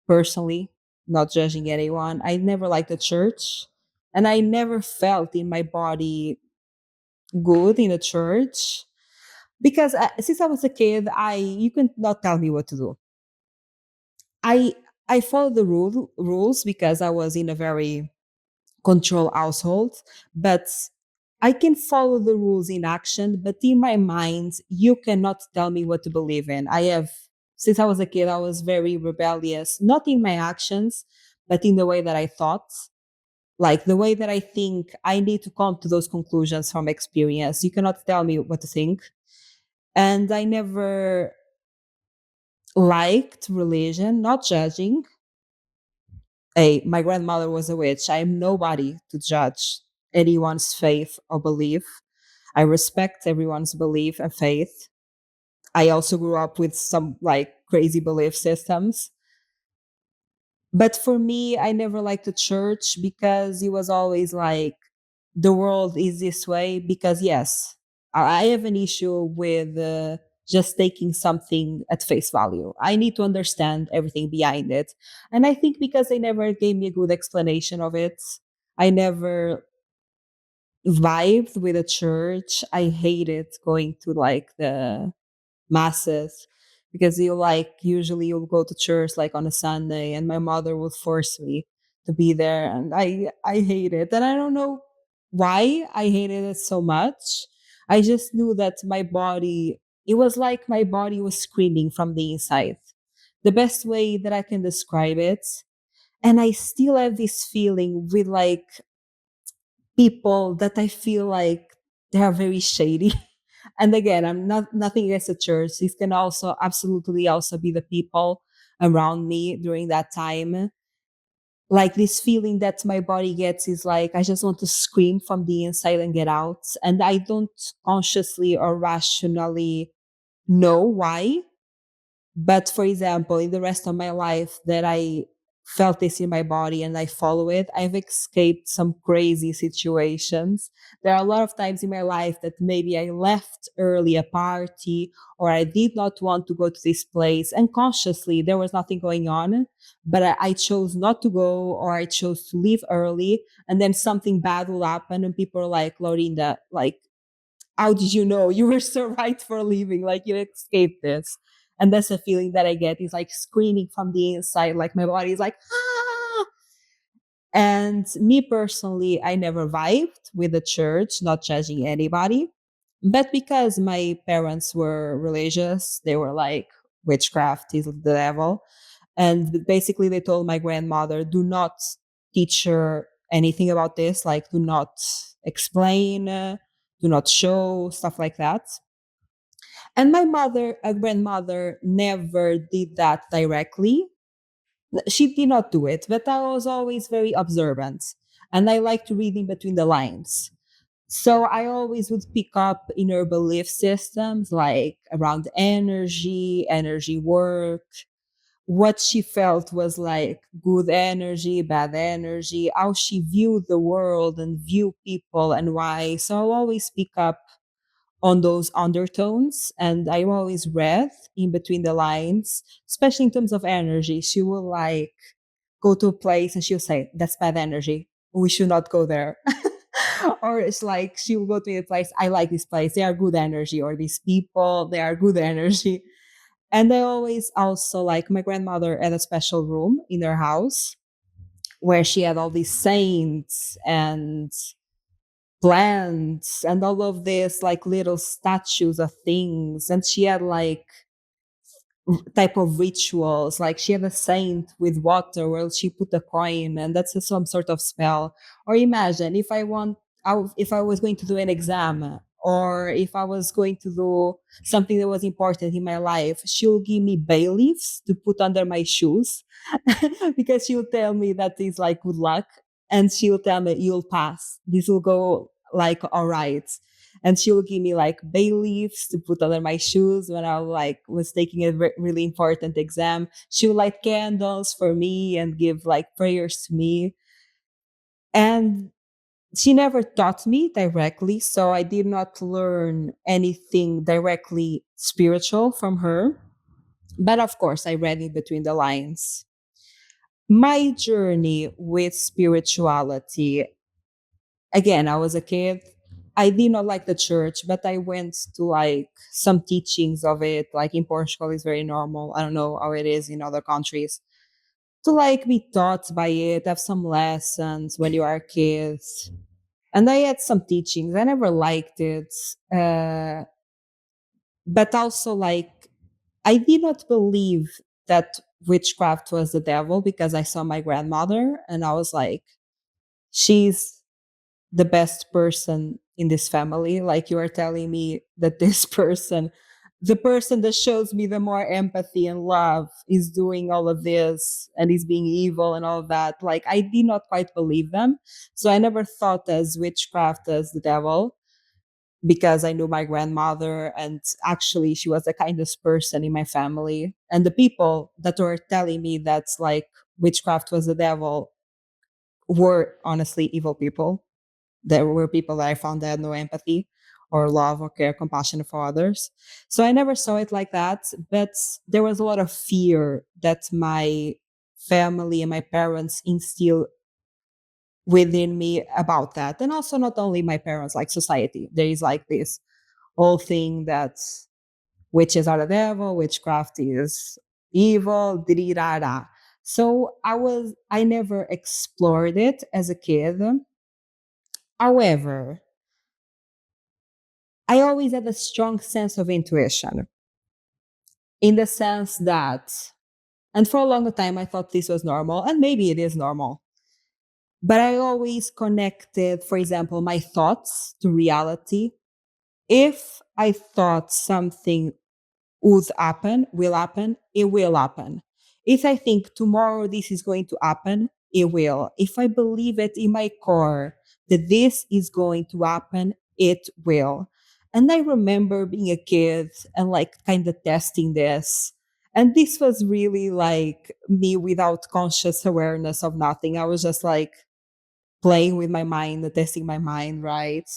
personally, not judging anyone, I never liked the church. And I never felt in my body good in the church because since I was a kid, you can not tell me what to do. I I followed the rules because I was in a very control household, but I can follow the rules in action, but in my mind, you cannot tell me what to believe in. Since I was a kid, I was very rebellious, not in my actions, but in the way that I thought. Like the way that I think, I need to come to those conclusions from experience. You cannot tell me what to think. And I never liked religion, not judging. My grandmother was a witch. I am nobody to judge anyone's faith or belief. I respect everyone's belief and faith. I also grew up with some like crazy belief systems. But for me, I never liked the church because it was always like the world is this way. Because, yes, I have an issue with just taking something at face value. I need to understand everything behind it. And I think because they never gave me a good explanation of it, I never vibed with the church. I hated going to like the masses because you like usually you'll go to church like on a Sunday and my mother would force me to be there and I hate it. And I don't know why I hated it so much. I just knew that my body, it was like my body was screaming from the inside. The best way that I can describe it. And I still have this feeling with like people that I feel like they are very shady. And again, I'm not nothing against the church. This can also absolutely also be the people around me during that time. Like this feeling that my body gets is like I just want to scream from the inside and get out. And I don't consciously or rationally know why. But for example, in the rest of my life that I felt this in my body and I follow it, I've escaped some crazy situations. There are a lot of times in my life that maybe I left early a party or I did not want to go to this place and consciously there was nothing going on, but I chose not to go or I chose to leave early and then something bad will happen and people are like, Laurinda, like how did you know you were so right for leaving? Like you escaped this. And that's the feeling that I get is like screaming from the inside, like my body is like, ah. And me personally, I never vibed with the church, not judging anybody. But because my parents were religious, they were like, witchcraft is the devil. And basically, they told my grandmother, do not teach her anything about this, like, do not explain, do not show, stuff like that. And my mother, a grandmother, never did that directly. She did not do it, but I was always very observant. And I like to read in between the lines. So I always would pick up in her belief systems, like around energy, energy work, what she felt was like good energy, bad energy, how she viewed the world and view people and why. So I'll always pick up on those undertones, and I always read in between the lines, especially in terms of energy. She will like go to a place and she'll say, that's bad energy. We should not go there. Or it's like she will go to a place, I like this place, they are good energy, or these people, they are good energy. And I always also like my grandmother had a special room in her house where she had all these saints and plants and all of this like little statues of things. And she had like type of rituals. Like she had a saint with water where she put a coin, and that's some sort of spell. Or imagine if if I was going to do an exam, or if I was going to do something that was important in my life, she'll give me bay leaves to put under my shoes because she'll tell me that is like good luck, and she'll tell me you'll pass. This will go like all right, and she would give me like bay leaves to put under my shoes when I like was taking a really important exam. She would light candles for me and give like prayers to me. And she never taught me directly, so I did not learn anything directly spiritual from her. But of course, I read in between the lines. My journey with spirituality, again, I was a kid. I did not like the church, but I went to like some teachings of it. Like in Portugal, is very normal. I don't know how it is in other countries to like be taught by it, have some lessons when you are a kid. And I had some teachings. I never liked it, but also like I did not believe that witchcraft was the devil because I saw my grandmother and I was like, she's the best person in this family. Like you are telling me that this person, the person that shows me the more empathy and love, is doing all of this and is being evil and all of that. Like I did not quite believe them. So I never thought as witchcraft as the devil because I knew my grandmother, and actually she was the kindest person in my family. And the people that were telling me that's like witchcraft was the devil were honestly evil people. There were people that I found that had no empathy or love or care, compassion for others. So I never saw it like that. But there was a lot of fear that my family and my parents instilled within me about that. And also not only my parents, like society. There is like this whole thing that witches are the devil, witchcraft is evil, da. So I never explored it as a kid. However, I always had a strong sense of intuition in the sense that, and for a long time, I thought this was normal, and maybe it is normal, but I always connected, for example, my thoughts to reality. If I thought something would happen, will happen, it will happen. If I think tomorrow this is going to happen, it will. If I believe it in my core that this is going to happen, it will. And I remember being a kid and like kind of testing this. And this was really like me without conscious awareness of nothing. I was just like playing with my mind, testing my mind, right?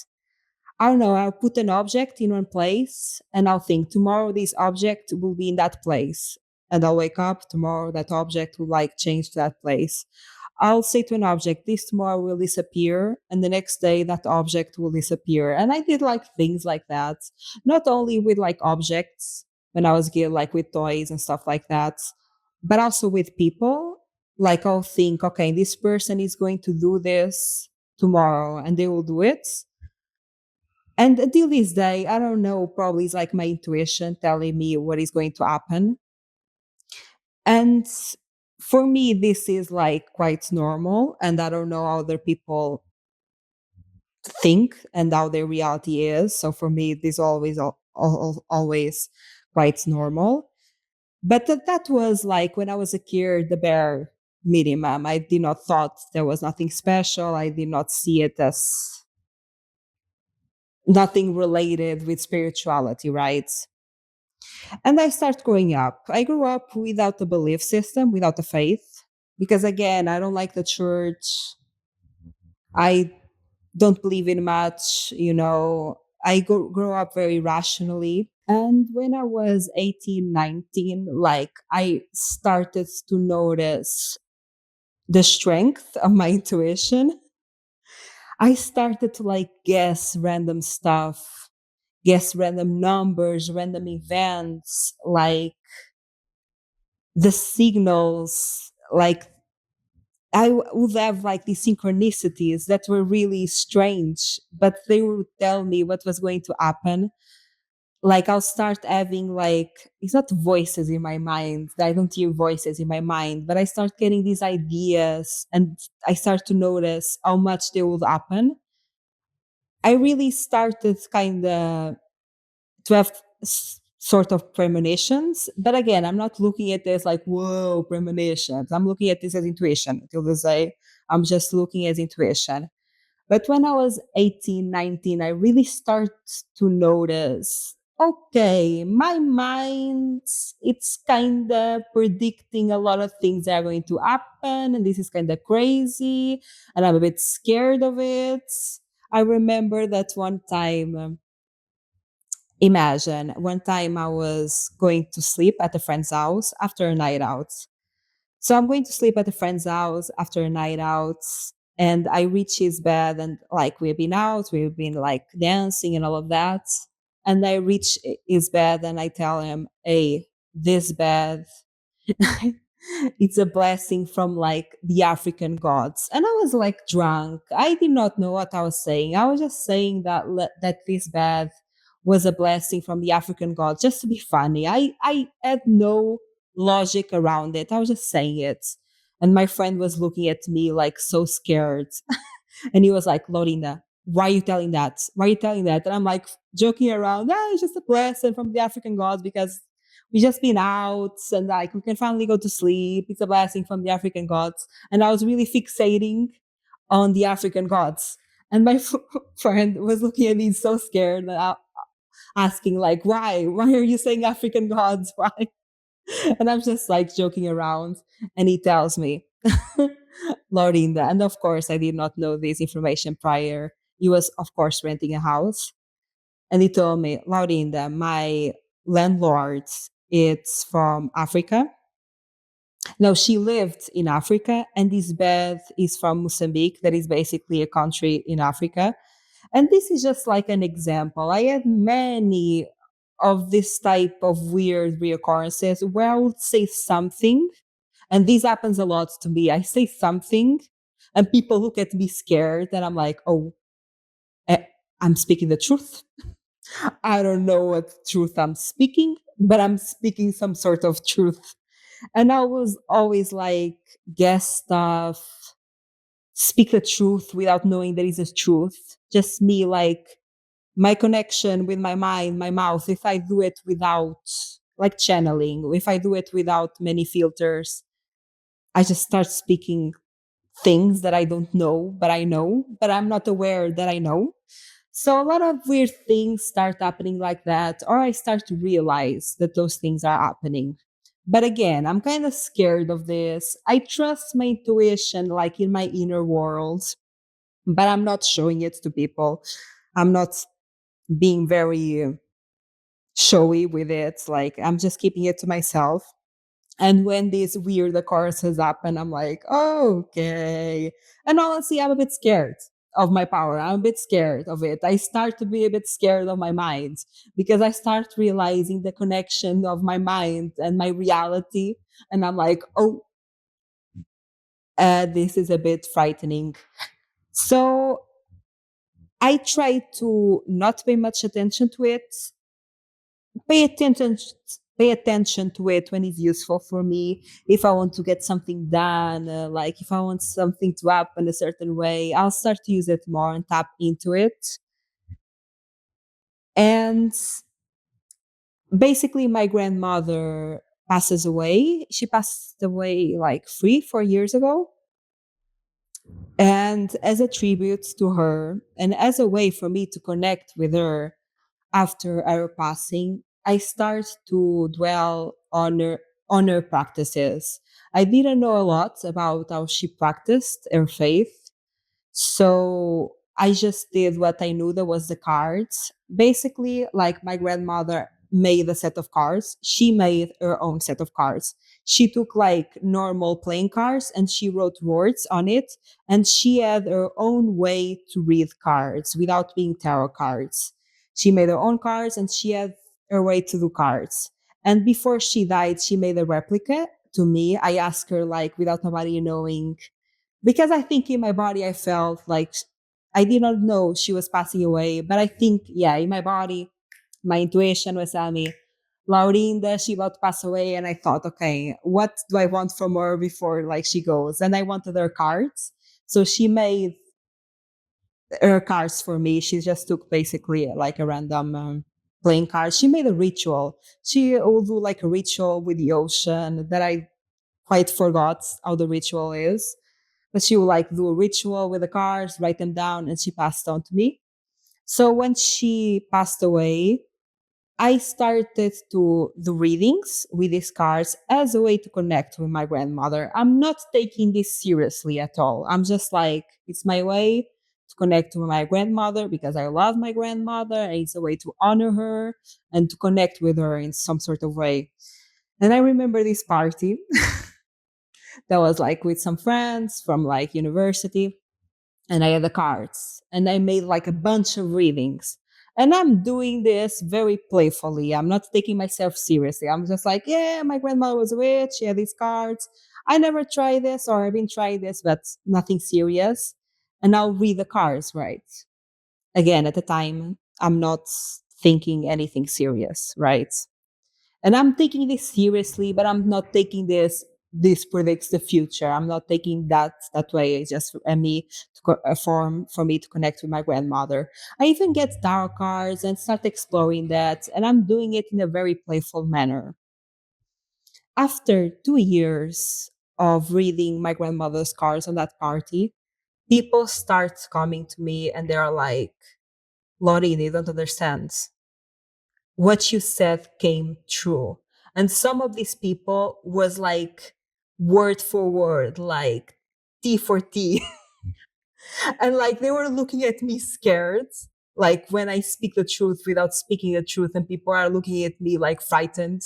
I don't know, I'll put an object in one place and I'll think tomorrow this object will be in that place. And I'll wake up tomorrow, that object will like change to that place. I'll say to an object, this tomorrow will disappear. And the next day that object will disappear. And I did like things like that, not only with like objects when I was a kid, like with toys and stuff like that, but also with people. Like I'll think, okay, this person is going to do this tomorrow and they will do it, and until this day, I don't know, probably it's like my intuition telling me what is going to happen. And for me, this is like quite normal. And I don't know how other people think and how their reality is. So for me, this always always quite normal. But that was like when I was a kid, the bare minimum. I did not thought there was nothing special. I did not see it as nothing related with spirituality, right? And I start growing up. I grew up without a belief system, without a faith, because again, I don't like the church. I don't believe in much, I grew up very rationally. And when I was 18, 19, like I started to notice the strength of my intuition. I started to like guess random stuff, guess random numbers, random events, like the signals, like would have like these synchronicities that were really strange, but they would tell me what was going to happen. Like I'll start having like, it's not voices in my mind. I don't hear voices in my mind, but I start getting these ideas and I start to notice how much they will happen. I really started kind of to have sort of premonitions. But again, I'm not looking at this like, whoa, premonitions. I'm looking at this as intuition. Until they say, I'm just looking as intuition. But when I was 18, 19, I really start to notice, okay, my mind, it's kind of predicting a lot of things that are going to happen. And this is kind of crazy. And I'm a bit scared of it. I remember that one time, imagine one time I was going to sleep at a friend's house after a night out. So I'm going to sleep at a friend's house after a night out. And I reach his bed and like we've been out, we've been like dancing and all of that. And I reach his bed and I tell him, hey, this bed, it's a blessing from like the African gods. And I was like drunk. I did not know what I was saying. I was just saying that that this bed was a blessing from the African gods just to be funny. I had no logic around it. I was just saying it. And my friend was looking at me like so scared. And he was like, Laurinda, why are you telling that? Why are you telling that? And I'm like joking around, it's just a blessing from the African gods because we just been out and like we can finally go to sleep. It's a blessing from the African gods. And I was really fixating on the African gods. And my friend was looking at me so scared, asking like, why? Why are you saying African gods? Why? And I'm just like joking around. And he tells me, Laurinda. And of course, I did not know this information prior. He was, of course, renting a house. And he told me, Laurinda, my landlord, it's from Africa. No, she lived in Africa, and this bed is from Mozambique, that is basically a country in Africa. And this is just like an example. I had many of this type of weird reoccurrences where I would say something, and this happens a lot to me. I say something, and people look at me scared, and I'm like, oh, eh, I'm speaking the truth. I don't know what truth I'm speaking, but I'm speaking some sort of truth. And I was always like, guess stuff, speak the truth without knowing there is a truth. Just me, like, my connection with my mind, my mouth, if I do it without like channeling, if I do it without many filters, I just start speaking things that I don't know, but I'm not aware that I know. So a lot of weird things start happening like that, or I start to realize that those things are happening. But again, I'm kind of scared of this. I trust my intuition, like in my inner world, but I'm not showing it to people. I'm not being very showy with it. Like I'm just keeping it to myself. And when these weird occurrences happen, I'm like, oh, okay. And honestly, I'm a bit scared of my power. I'm a bit scared of it. I start to be a bit scared of my mind because I start realizing the connection of my mind and my reality. And I'm like, oh, this is a bit frightening. So I try to not pay much attention to it, pay attention pay attention to it when it's useful for me. If I want to get something done, like if I want something to happen a certain way, I'll start to use it more and tap into it. And basically, my grandmother passes away. She passed away like 3, 4 years ago. And as a tribute to her, and as a way for me to connect with her after her passing, I start to dwell on her practices. I didn't know a lot about how she practiced her faith, so I just did what I knew, that was the cards. Basically, like my grandmother made a set of cards, she made her own set of cards. She took like normal playing cards and she wrote words on it, and she had her own way to read cards without being tarot cards. She made her own cards and she had her way to do cards. And before she died, she made a replica to me. I asked her, like, without nobody knowing, because I think in my body I felt like I did not know she was passing away, but I think, yeah, in my body, my intuition was telling me, Laurinda, she about to pass away. And I thought, okay, what do I want from her before like she goes? And I wanted her cards. So she made her cards for me. She just took basically like a random playing card. She made a ritual. She will do like a ritual with the ocean that I quite forgot how the ritual is, but she would like do a ritual with the cards, write them down, and she passed on to me. So when she passed away, I started to do readings with these cards as a way to connect with my grandmother. I'm not taking this seriously at all. I'm just like, it's my way to connect with my grandmother because I love my grandmother. And it's a way to honor her and to connect with her in some sort of way. And I remember this party that was like with some friends from like university, and I had the cards and I made like a bunch of readings. And I'm doing this very playfully. I'm not taking myself seriously. I'm just like, yeah, my grandmother was a witch. She had these cards. I never tried this, or I've been trying this, but nothing serious. And I'll read the cards, right? Again, at the time, I'm not thinking anything serious, right? And I'm taking this seriously, but I'm not taking this predicts the future. I'm not taking that way. It's just a me to a form for me to connect with my grandmother. I even get tarot cards and start exploring that, and I'm doing it in a very playful manner. After 2 years of reading my grandmother's cards on that party, people start coming to me and they're like, Lottie, they don't understand. What you said came true. And some of these people was like word for word, like T for T. And like they were looking at me scared, like when I speak the truth without speaking the truth, and people are looking at me like frightened.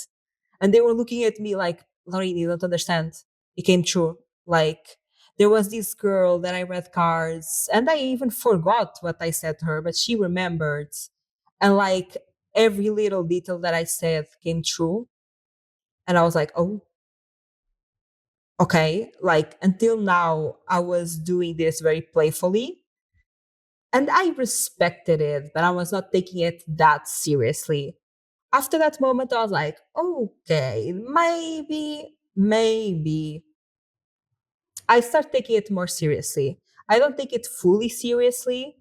And they were looking at me like, Laurie, you don't understand. It came true. Like there was this girl that I read cards, and I even forgot what I said to her, but she remembered. And like every little detail that I said came true. And I was like, oh, okay. Like until now, I was doing this very playfully. And I respected it, but I was not taking it that seriously. After that moment, I was like, okay, maybe I start taking it more seriously. I don't take it fully seriously,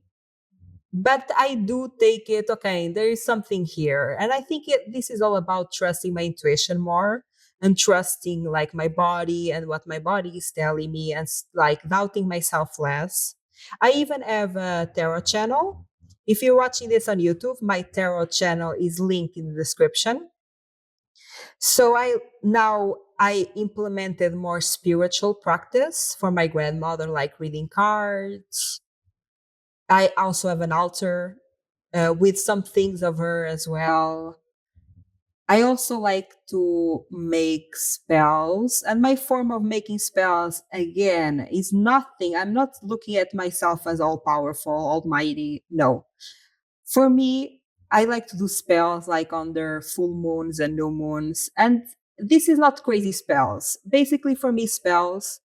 but I do take it, okay, there is something here. And I think this is all about trusting my intuition more and trusting like my body and what my body is telling me, and like doubting myself less. I even have a tarot channel. If you're watching this on YouTube, my tarot channel is linked in the description. So I implemented more spiritual practice for my grandmother, like reading cards. I also have an altar with some things of her as well. I also like to make spells, and my form of making spells again is nothing. I'm not looking at myself as all powerful, almighty. No, for me, I like to do spells like under full moons and new moons, and this is not crazy spells. Basically, for me, spells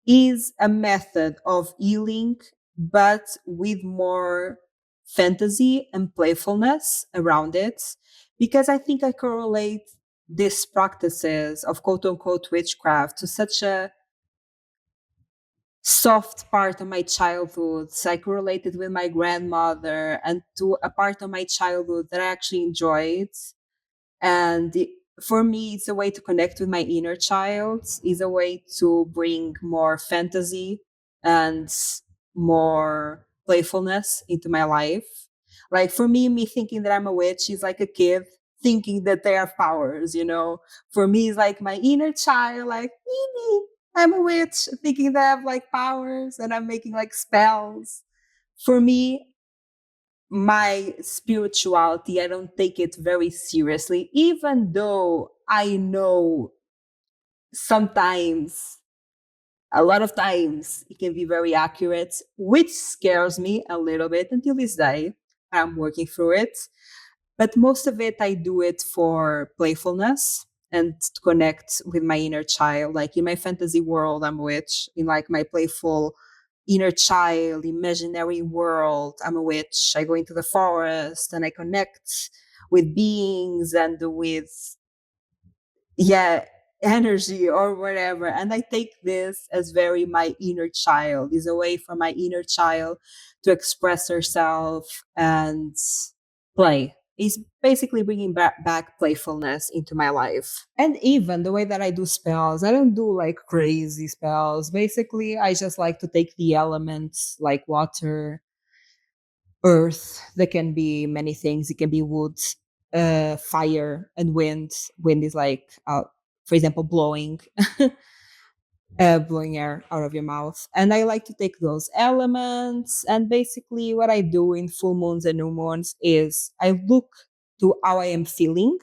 is a method of healing, but with more fantasy and playfulness around it. Because I think I correlate these practices of quote unquote witchcraft to such a soft part of my childhood, like related with my grandmother, and to a part of my childhood that I actually enjoyed. And for me, it's a way to connect with my inner child, is a way to bring more fantasy and more playfulness into my life. Like for me thinking that I'm a witch is like a kid thinking that they have powers, you know. For me, it's like my inner child, like, "Mimi, I'm a witch," thinking that I have like powers and I'm making like spells. For me, my spirituality, I don't take it very seriously, even though I know sometimes, a lot of times, it can be very accurate, which scares me a little bit until this day. I'm working through it. But most of it, I do it for playfulness and to connect with my inner child. Like in my fantasy world, I'm a witch. In like my playful inner child, imaginary world, I'm a witch. I go into the forest and I connect with beings and with, yeah, energy or whatever. And I take this as very my inner child, is a way for my inner child to express herself and play. Is basically bringing back playfulness into my life. And even the way that I do spells, I don't do like crazy spells. Basically, I just like to take the elements like water, earth. There can be many things. It can be wood, fire, and wind. Wind is like, for example, blowing, blowing air out of your mouth. And I like to take those elements. And basically, what I do in full moons and new moons is I look to how I am feeling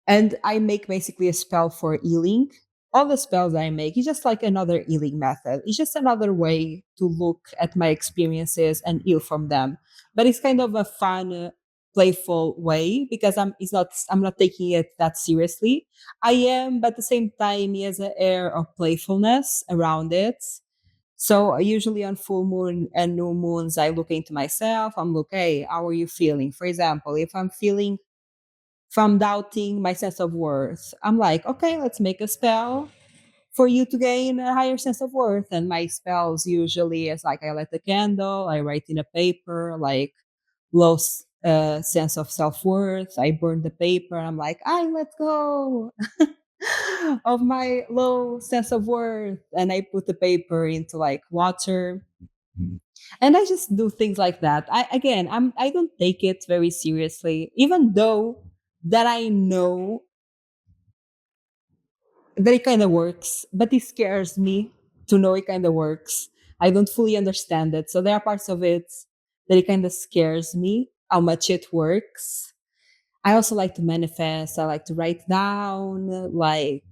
and I make basically a spell for healing. All the spells I make is just like another healing method. It's just another way to look at my experiences and heal from them. But it's kind of a fun, playful way because I'm not taking it that seriously. I am, but at the same time, he has an air of playfulness around it. So usually on full moon and new moons, I look into myself. I'm like, hey, how are you feeling? For example, if I'm doubting my sense of worth, I'm like, okay, let's make a spell for you to gain a higher sense of worth. And my spells usually is like I light a candle, I write in a paper, like low sense of self worth. I burn the paper. I'm like, I let go of my low sense of worth. And I put the paper into like water. And I just do things like that. I don't take it very seriously, even though that I know that it kind of works, but it scares me to know it kind of works. I don't fully understand it. So there are parts of it that it kind of scares me how much it works. I also like to manifest. I like to write down like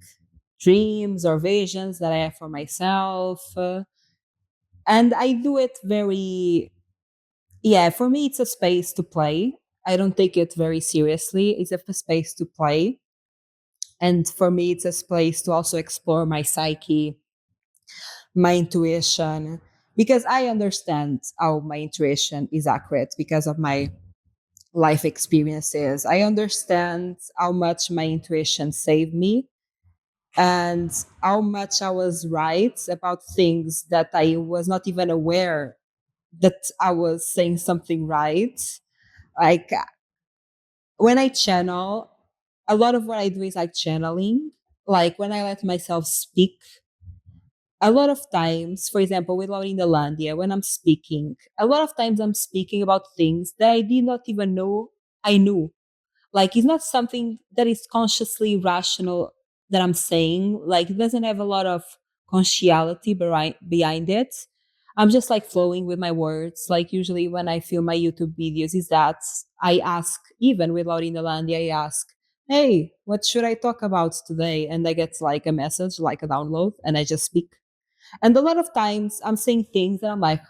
dreams or visions that I have for myself. And I do it very, yeah, for me, it's a space to play. I don't take it very seriously. It's a space to play. And for me, it's a space to also explore my psyche, my intuition, because I understand how my intuition is accurate because of my life experiences. I understand how much my intuition saved me and how much I was right about things that I was not even aware that I was saying something right. Like when I channel, a lot of what I do is like channeling. Like when I let myself speak, a lot of times, for example, with Laurinda Landia, when I'm speaking, a lot of times I'm speaking about things that I did not even know I knew. Like it's not something that is consciously rational that I'm saying. Like it doesn't have a lot of consciality behind it. I'm just like flowing with my words. Like usually when I film my YouTube videos, is that I ask, even with Laurinda Landia, I ask, hey, what should I talk about today? And I get like a message, like a download, and I just speak. And a lot of times I'm saying things and I'm like,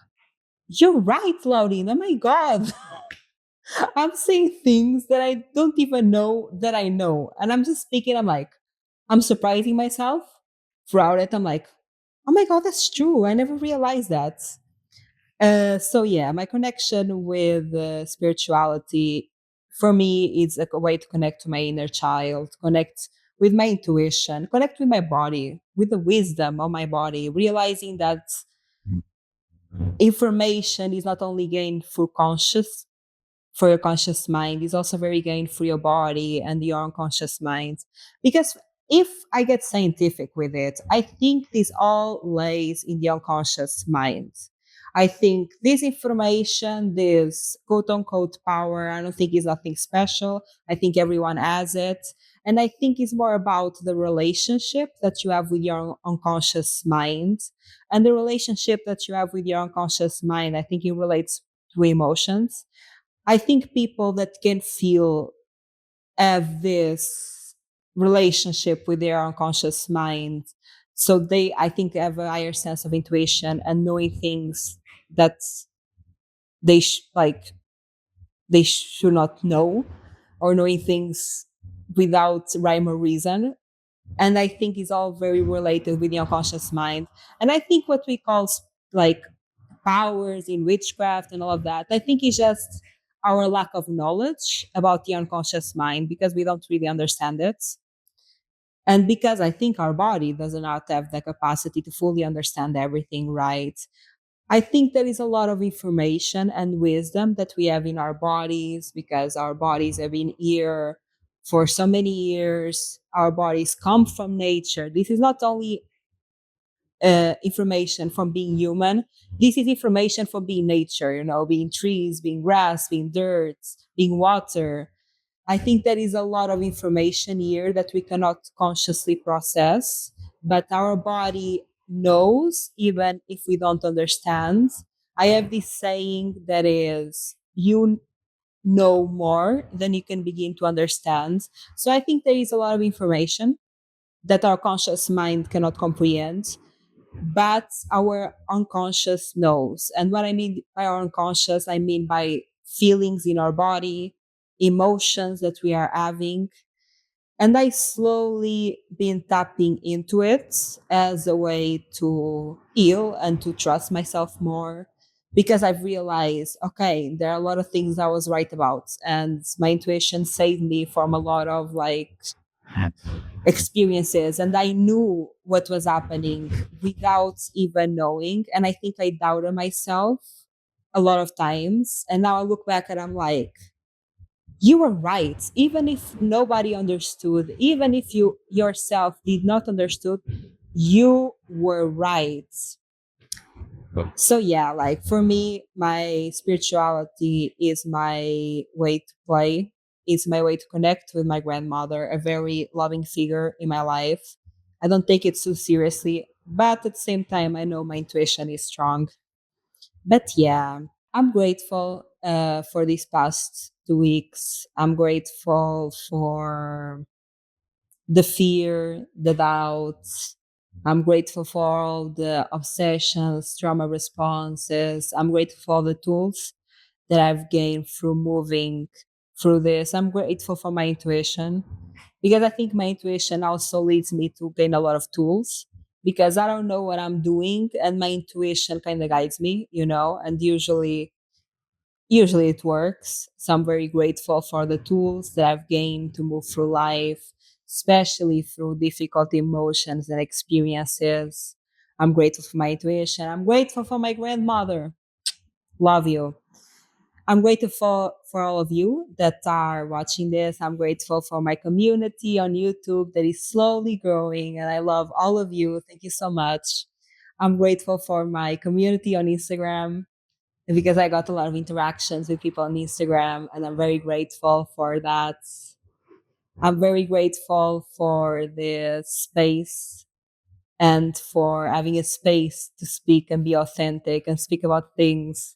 you're right, Laurinda. Oh my God. I'm saying things that I don't even know that I know. And I'm just speaking. I'm like, I'm surprising myself throughout it. I'm like, oh my God, that's true. I never realized that. So yeah, my connection with spirituality For me, it's a way to connect to my inner child, connect with my intuition, connect with my body, with the wisdom of my body, realizing that information is not only gained through conscious for your conscious mind is also very gained for your body and your unconscious mind. Because if I get scientific with it, I think this all lays in the unconscious mind. I think this information, this quote unquote power, I don't think is nothing special. I think everyone has it. And I think it's more about the relationship that you have with your unconscious mind. And the relationship that you have with your unconscious mind, I think it relates to emotions. I think people that can feel have this relationship with their unconscious mind. So they, I think, have a higher sense of intuition and knowing things that like they should not know, or knowing things without rhyme or reason. And I think it's all very related with the unconscious mind. And I think what we call like powers in witchcraft and all of that, I think it's just our lack of knowledge about the unconscious mind because we don't really understand it. And because I think our body does not have the capacity to fully understand everything, right? I think there is a lot of information and wisdom that we have in our bodies because our bodies have been here for so many years. Our bodies come from nature. This is not only information from being human. This is information from being nature, being trees, being grass, being dirt, being water. I think there is a lot of information here that we cannot consciously process, but our body knows even if we don't understand. I have this saying that is, you know more than you can begin to understand. So I think there is a lot of information that our conscious mind cannot comprehend, but our unconscious knows. And what I mean by our unconscious, I mean by feelings in our body, emotions that we are having. And I slowly been tapping into it as a way to heal and to trust myself more, because I've realized, okay, there are a lot of things I was right about, and my intuition saved me from a lot of like experiences, and I knew what was happening without even knowing. And I think I doubted myself a lot of times, and now I look back and I'm like, you were right. Even if nobody understood, even if you yourself did not understood, you were right. So yeah, like for me, my spirituality is my way to play. It's my way to connect with my grandmother, a very loving figure in my life. I don't take it too seriously, but at the same time, I know my intuition is strong. But yeah, I'm grateful for these past 2 weeks. I'm grateful for the fear, the doubts. I'm grateful for all the obsessions, trauma responses. I'm grateful for all the tools that I've gained through moving through this. I'm grateful for my intuition because I think my intuition also leads me to gain a lot of tools because I don't know what I'm doing and my intuition kind of guides me, and usually it works. So I'm very grateful for the tools that I've gained to move through life, especially through difficult emotions and experiences. I'm grateful for my intuition. I'm grateful for my grandmother. Love you. I'm grateful for all of you that are watching this. I'm grateful for my community on YouTube that is slowly growing, and I love all of you. Thank you so much. I'm grateful for my community on Instagram because I got a lot of interactions with people on Instagram, and I'm very grateful for that. I'm very grateful for the space and for having a space to speak and be authentic and speak about things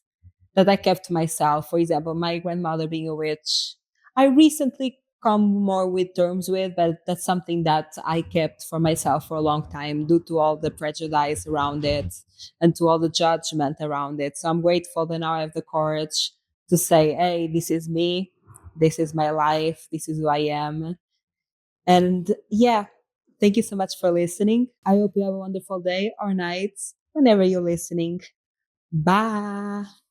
that I kept to myself. For example, my grandmother being a witch, I recently come more with terms with, but that's something that I kept for myself for a long time due to all the prejudice around it and to all the judgment around it. So I'm grateful that now I have the courage to say, hey, this is me, this is my life, this is who I am. And yeah, thank you so much for listening. I hope you have a wonderful day or night whenever you're listening. Bye.